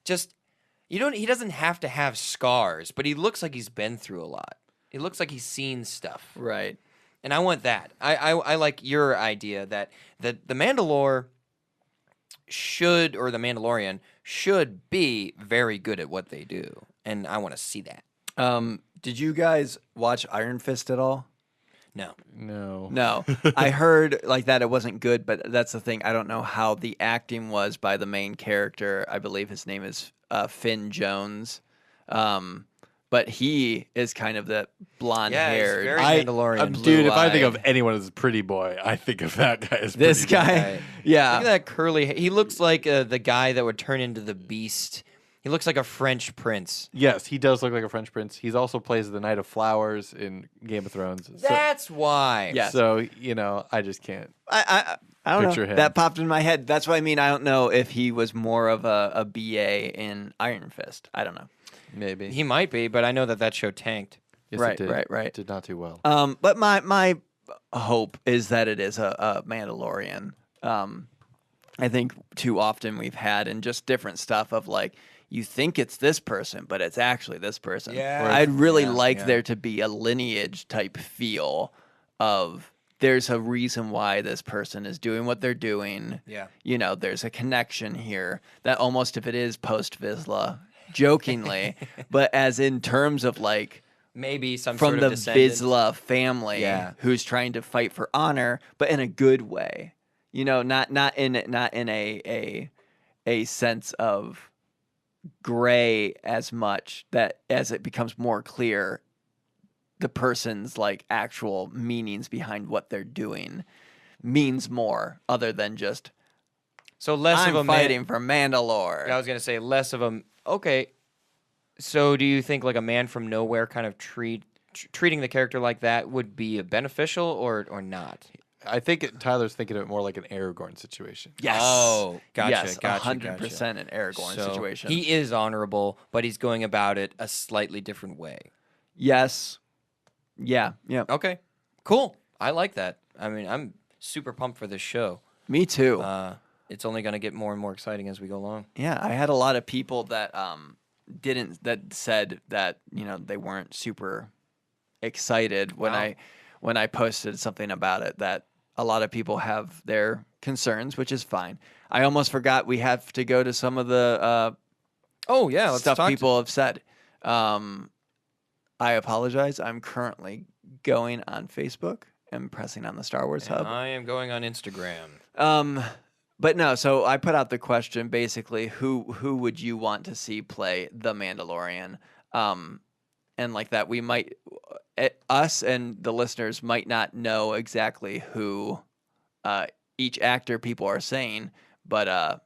doesn't have to have scars, but he looks like he's been through a lot. He looks like he's seen stuff. Right. And I want that. I like your idea that the Mandalorian should be very good at what they do. And I want to see that. Did you guys watch Iron Fist at all? No. No. I heard like that it wasn't good, but that's the thing. I don't know how the acting was by the main character. I believe his name is Finn Jones. But but he is kind of the blonde Yeah, he's haired. very Mandalorian. Dude, if I think of blue-eyed. anyone as pretty boy, I think of that guy as This pretty boy. guy, Right. yeah. Look at that curly hair. He looks like the guy that would turn into the Beast. He looks like a French prince. Yes, he does look like a French prince. He's also plays the Knight of Flowers in Game of Thrones. That's why. Yes. So I just can't. I don't Picture know. him. That popped in my head. That's what I mean. I don't know if he was more of a BA in Iron Fist. I don't know. Maybe. He might be, but I know that show tanked. Yes, Right, it did. right. It did not do well. But my hope is that it is a Mandalorian. I think too often we've had in just different stuff of like, you think it's this person, but it's actually this person. Yeah. I'd really Yeah, like yeah. there to be a lineage type feel of there's a reason why this person is doing what they're doing. Yeah. You know, there's a connection here that almost if it is post Vizsla, jokingly, but as in terms of like Maybe some from sort the of descendant. Vizsla family Yeah. who's trying to fight for honor, but in a good way. You know, not in a sense of gray as much that as it becomes more clear the person's like actual meanings behind what they're doing means more other than just So less I'm of a fighting for Mandalore. I was gonna say less of a. Okay. So do you think like a man from nowhere kind of treating the character like that would be beneficial or not? I think Tyler's thinking of it more like an Aragorn situation. Yes. Oh, gotcha, Yes, gotcha, 100% an Aragorn So situation. He is honorable, but he's going about it a slightly different way. Yes. Yeah. Yeah. Okay, cool. I like that. I mean, I'm super pumped for this show. Me too. It's only going to get more and more exciting as we go along. Yeah, I had a lot of people that said that, you know, they weren't super excited when I posted something about it, that a lot of people have their concerns, which is fine. I almost forgot we have to go to some of the Oh yeah, let's stuff talk people have said. I apologize. I'm currently going on Facebook and pressing on the Star Wars Hub. I am going on Instagram. But no, so I put out the question basically, who would you want to see play the Mandalorian? And like that, we might, us and the listeners might not know exactly who each actor people are saying, but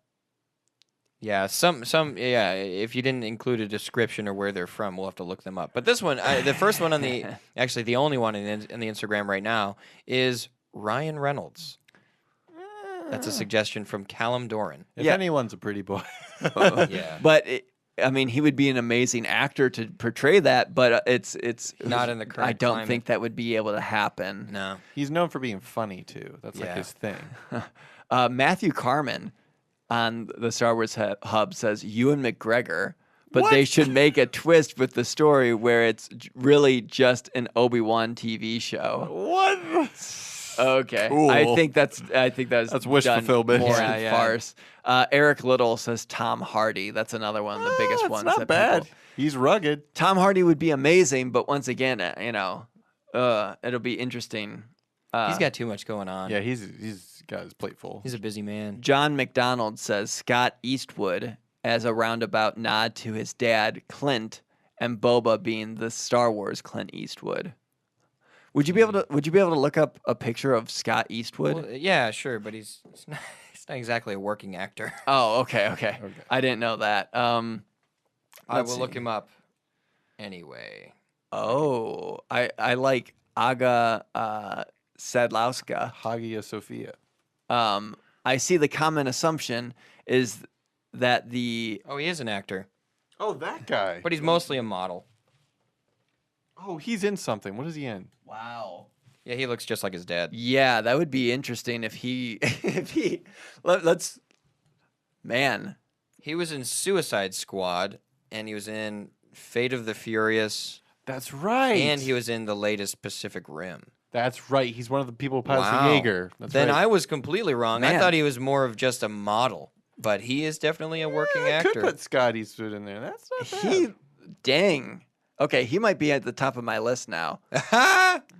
Yeah, yeah. If you didn't include a description or where they're from, we'll have to look them up. But this one, the first one on the, actually the only one in the Instagram right now is Ryan Reynolds. That's a suggestion from Callum Doran. If Yeah. anyone's a pretty boy. Yeah, but I mean, he would be an amazing actor to portray that, but it's Not in the current I don't climate. think that would be able to happen. no. He's known for being funny too. That's like Yeah. his thing. Matthew Carmen on the Star Wars Hub says Ewan McGregor, but they should make a twist with the story where it's really just an Obi-Wan TV show. What? Okay, Cool. I think that's wish done fulfillment. More Yeah, in yeah. farce. Eric Little says Tom Hardy. That's another one of the biggest That's ones. not that bad. people- He's rugged. Tom Hardy would be amazing, but once again, you know, it'll be interesting. He's got too much going on. Yeah, he's got his plate full. He's a busy man. John McDonald says Scott Eastwood as a roundabout nod to his dad, Clint, and Boba being the Star Wars Clint Eastwood. Would you be able to look up a picture of Scott Eastwood? Well, yeah, sure, but he's not exactly a working actor. Oh, okay. I didn't know that. I Let's will look see. him up anyway. Oh, I like Aga Sadlowska. Hagia Sophia. I see the common assumption is that the Oh, he is an actor, Oh, that guy. but he's mostly a model. Oh, he's in something. What is he in? wow. Yeah, he looks just like his dad. Yeah, that would be interesting if he let's man. He was in Suicide Squad, and he was in Fate of the Furious, That's right. and he was in the latest Pacific Rim. That's right. He's one of the people who pilots Wow. the Jaeger. That's Then right. I was completely wrong. I Man. thought he was more of just a model, but he is definitely a working I actor. could put Scott Eastwood in there. That's not bad. He dang. Okay, he might be at the top of my list now.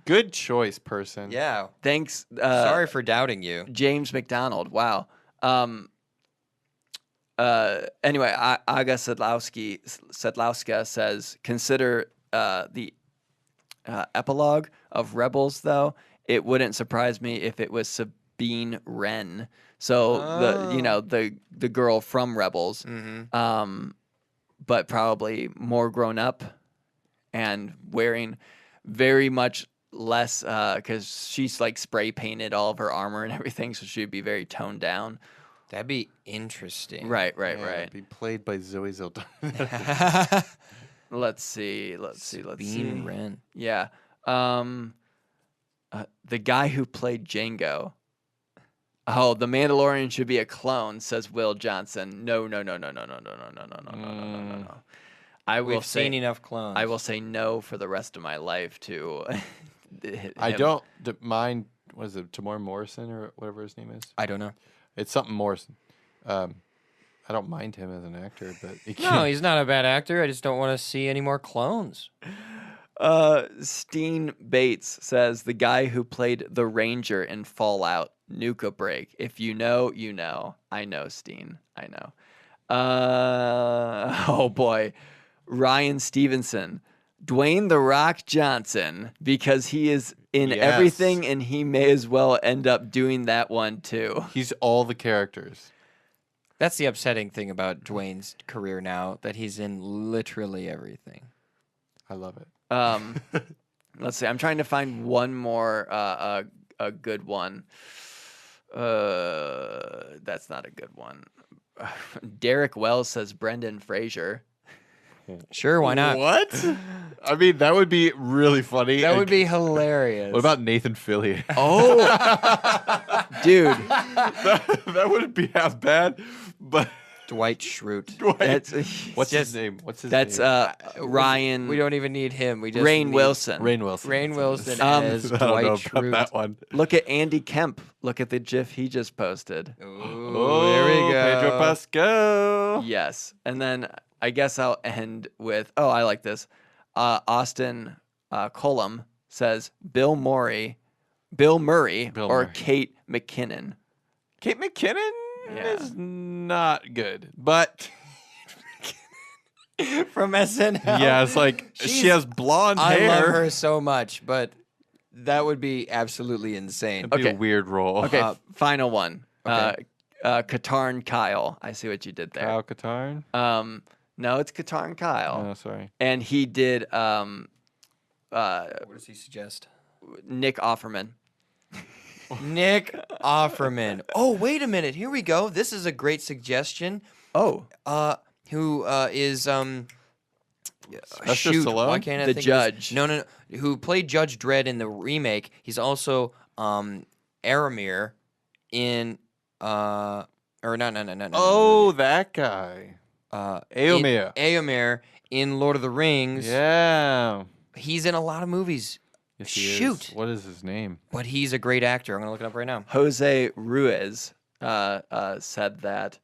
Good choice, person. Yeah. Thanks Sorry for doubting you. James McDonald. Wow. Anyway, Aga Sedlowska says consider epilogue of Rebels, though, it wouldn't surprise me if it was Sabine Wren. So the girl from Rebels, but probably more grown up and wearing very much less because she's like spray painted all of her armor and everything, so she'd be very toned down. That'd be interesting. Right. Be played by Zoe Saldana. Let's see. Bean Ren. Yeah. The guy who played Django. Oh, the Mandalorian should be a clone, says Will Johnson. No. I will We've seen enough clones. I will say no for the rest of my life to. I don't mind. What is it, Tamor Morrison or whatever his name is? I don't know. It's something Morrison. I don't mind him as an actor, but No, he's not a bad actor. I just don't want to see any more clones. Steen Bates says the guy who played the Ranger in Fallout Nuka Break. If you know, you know. I know, Steen. I know. Oh boy, Ryan Stevenson, Dwayne the Rock Johnson, because he is in everything, and he may as well end up doing that one too. He's all the characters. That's the upsetting thing about Dwayne's career now, that he's in literally everything. I love it. Let's see. I'm trying to find one more a good one. That's not a good one. Derek Wells says Brendan Fraser. Sure, why not? What? I mean, that would be really funny. That would be hilarious. What about Nathan Fillion? Oh, dude, that wouldn't be half bad, but Dwight Schrute? what's his name? That's Ryan. We don't even need him. We just Rainn need Wilson. Rainn Wilson. Rainn Wilson Um, as I don't Dwight know Schrute. about that one. Look at Andy Kemp. Look at the GIF he just posted. Oh, there we go. Pedro Pascal. Yes, and then I guess I'll end with. Oh, I like this. Austin Cullum says Bill Murray, or Murray. Kate McKinnon. Kate McKinnon is not good, but From SNL. yeah, it's like she has blonde I hair. love her so much, but that would be absolutely insane. It'd be Okay. a weird role. Okay, final one. okay. Katarn Kyle. I see what you did there. Kyle Katarn. No, it's Katarn Kyle, Oh, sorry. and he did What does he suggest? Nick Offerman. Nick Offerman. Oh, wait a minute. Here we go. This is a great suggestion. Oh, Who is Sylvester shoot, Stallone? why can't I The think of his- judge. No. Who played Judge Dredd in the remake. He's also Aramir in or no. Oh, that guy. Éomer. Éomer in Lord of the Rings. Yeah. He's in a lot of movies. Yes, he is. Shoot. What is his name? But he's a great actor. I'm gonna look it up right now. Jose Ruiz said that.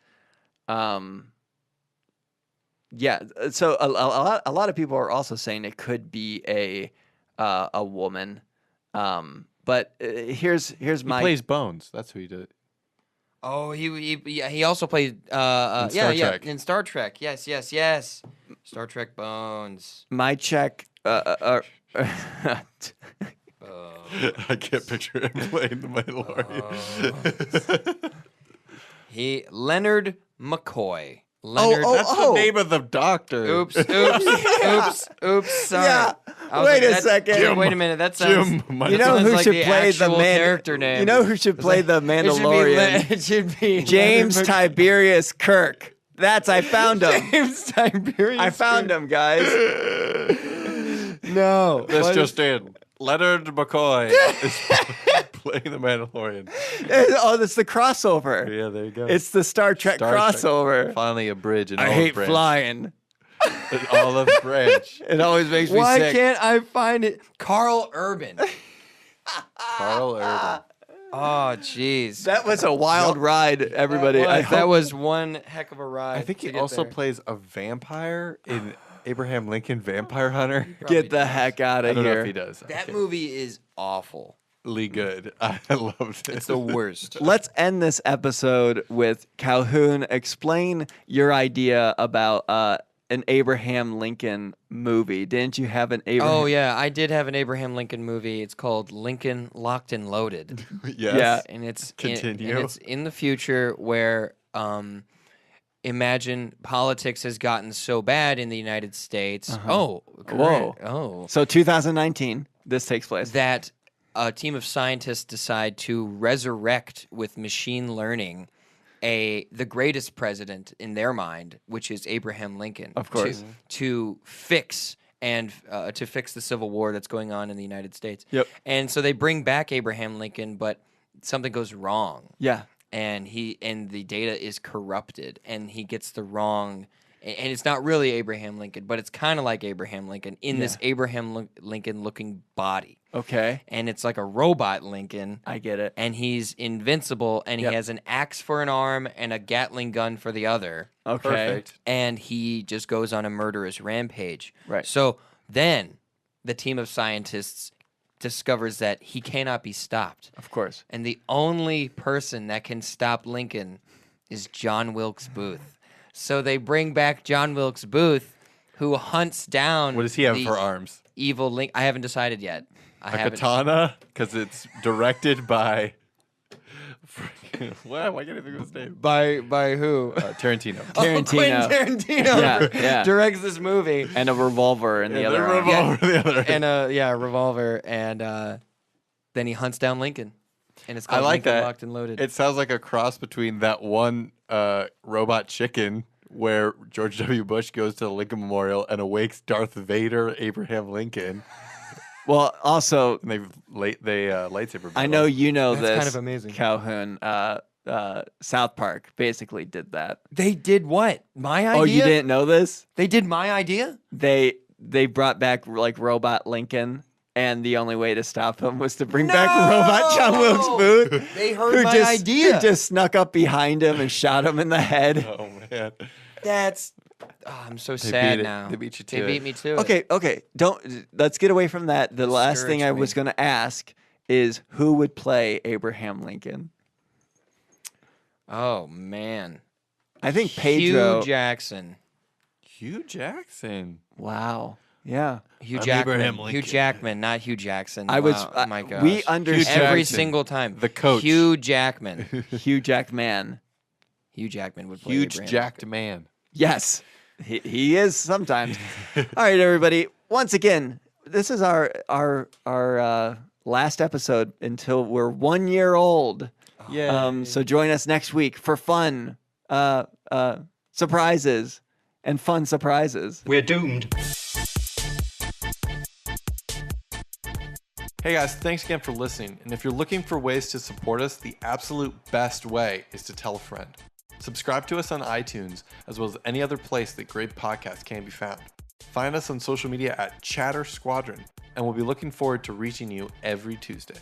Yeah, so a lot of people are also saying it could be a woman. But here's He my plays Bones. That's who he did. Oh, he also played In Star Trek. in Star Trek. Yes. Star Trek Bones. my check. Bones. I can't picture him playing the Mandalorian. Leonard McCoy. That's the name of the doctor. Oops. Sorry. Yeah, I was wait a that- second. Jim, wait a minute. That sounds. Jim. You know sounds who like should the play the actual character name. You know who should play the Mandalorian? It should be James Leonard Tiberius Kirk. I found him. James Tiberius. I found him, guys. No. This just in. Leonard McCoy is playing the Mandalorian. Oh, that's the crossover. Yeah, there you go. It's the Star Trek Star Trek. crossover. Finally a bridge. An I olive hate branch. flying. An olive branch. It always makes me Why sick. can't I find it? Carl Urban. Carl Urban. Oh, jeez. That was a wild ride, everybody. That was one heck of a ride. I think to he get also there. plays a vampire in Abraham Lincoln Vampire Hunter. Get the heck out I of don't know here. if he does. That movie is awful. Really good. I loved it. It's the worst. Let's end this episode with Calhoun. Explain your idea about an Abraham Lincoln movie. Didn't you have an Abraham? Oh yeah, I did have an Abraham Lincoln movie. It's called Lincoln Locked and Loaded. Yes. Yeah. And it's Continue. and it's in the future where imagine politics has gotten so bad in the United States. Oh, Whoa. Oh, So 2019, this takes place. that a team of scientists decide to resurrect with machine learning the greatest president in their mind, which is Abraham Lincoln. Of course. To fix the Civil War that's going on in the United States. Yep. And so they bring back Abraham Lincoln, but something goes wrong. Yeah. And the data is corrupted, and he gets the wrong, and it's not really Abraham Lincoln, but it's kind of like Abraham Lincoln in this Abraham Lincoln looking body, Okay. and it's like a robot Lincoln, I get it. and he's invincible, and he has an axe for an arm and a Gatling gun for the other, Okay. Perfect. and he just goes on a murderous rampage. Right. So then the team of scientists discovers that he cannot be stopped. Of course. And the only person that can stop Lincoln is John Wilkes Booth. So they bring back John Wilkes Booth, who hunts down What does he have the for arms? evil Lincoln. I haven't decided yet. I A haven't. katana? Because it's directed by... Why can't I think of his name? By who? Tarantino. Tarantino. Quentin Tarantino Yeah. directs this movie. And a revolver in the other arm. revolver the other. And a revolver, and then he hunts down Lincoln. And it's I called like Lincoln that. Locked and Loaded. It sounds like a cross between that one Robot Chicken where George W. Bush goes to the Lincoln Memorial and awakes Darth Vader, Abraham Lincoln, Well, also, and they lightsaber. I know you know That's this. kind of amazing. Calhoun. South Park basically did that. They did what? My idea? Oh, you didn't know this? They did my idea? They brought back like Robot Lincoln, and the only way to stop him was to bring back Robot John Wilkes Booth. They heard my idea. Who just snuck up behind him and shot him in the head. Oh man. That's. Oh, I'm so They sad beat it. now. They beat you to They it. beat me to it. Okay. Let's get away from that. The last thing I Discouraged me. was going to ask is who would play Abraham Lincoln? Oh man. I think Pedro. Hugh Jackson. Hugh Jackson. Wow. Yeah. Hugh I'm Jackman. Abraham Hugh Lincoln. Jackman, not Hugh Jackson. I was. Wow, my gosh. We understand. Every Jackson, single time. the coach. Hugh Jackman. Hugh Jackman. Hugh Jackman would play Huge Abraham jacked man. Yes, he is sometimes. All right, everybody. Once again, this is our last episode until we're 1 year old. Yeah. So join us next week for fun surprises and fun surprises. We're doomed. Hey guys, thanks again for listening. And if you're looking for ways to support us, the absolute best way is to tell a friend. Subscribe to us on iTunes, as well as any other place that great podcasts can be found. Find us on social media at Chatter Squadron, and we'll be looking forward to reaching you every Tuesday.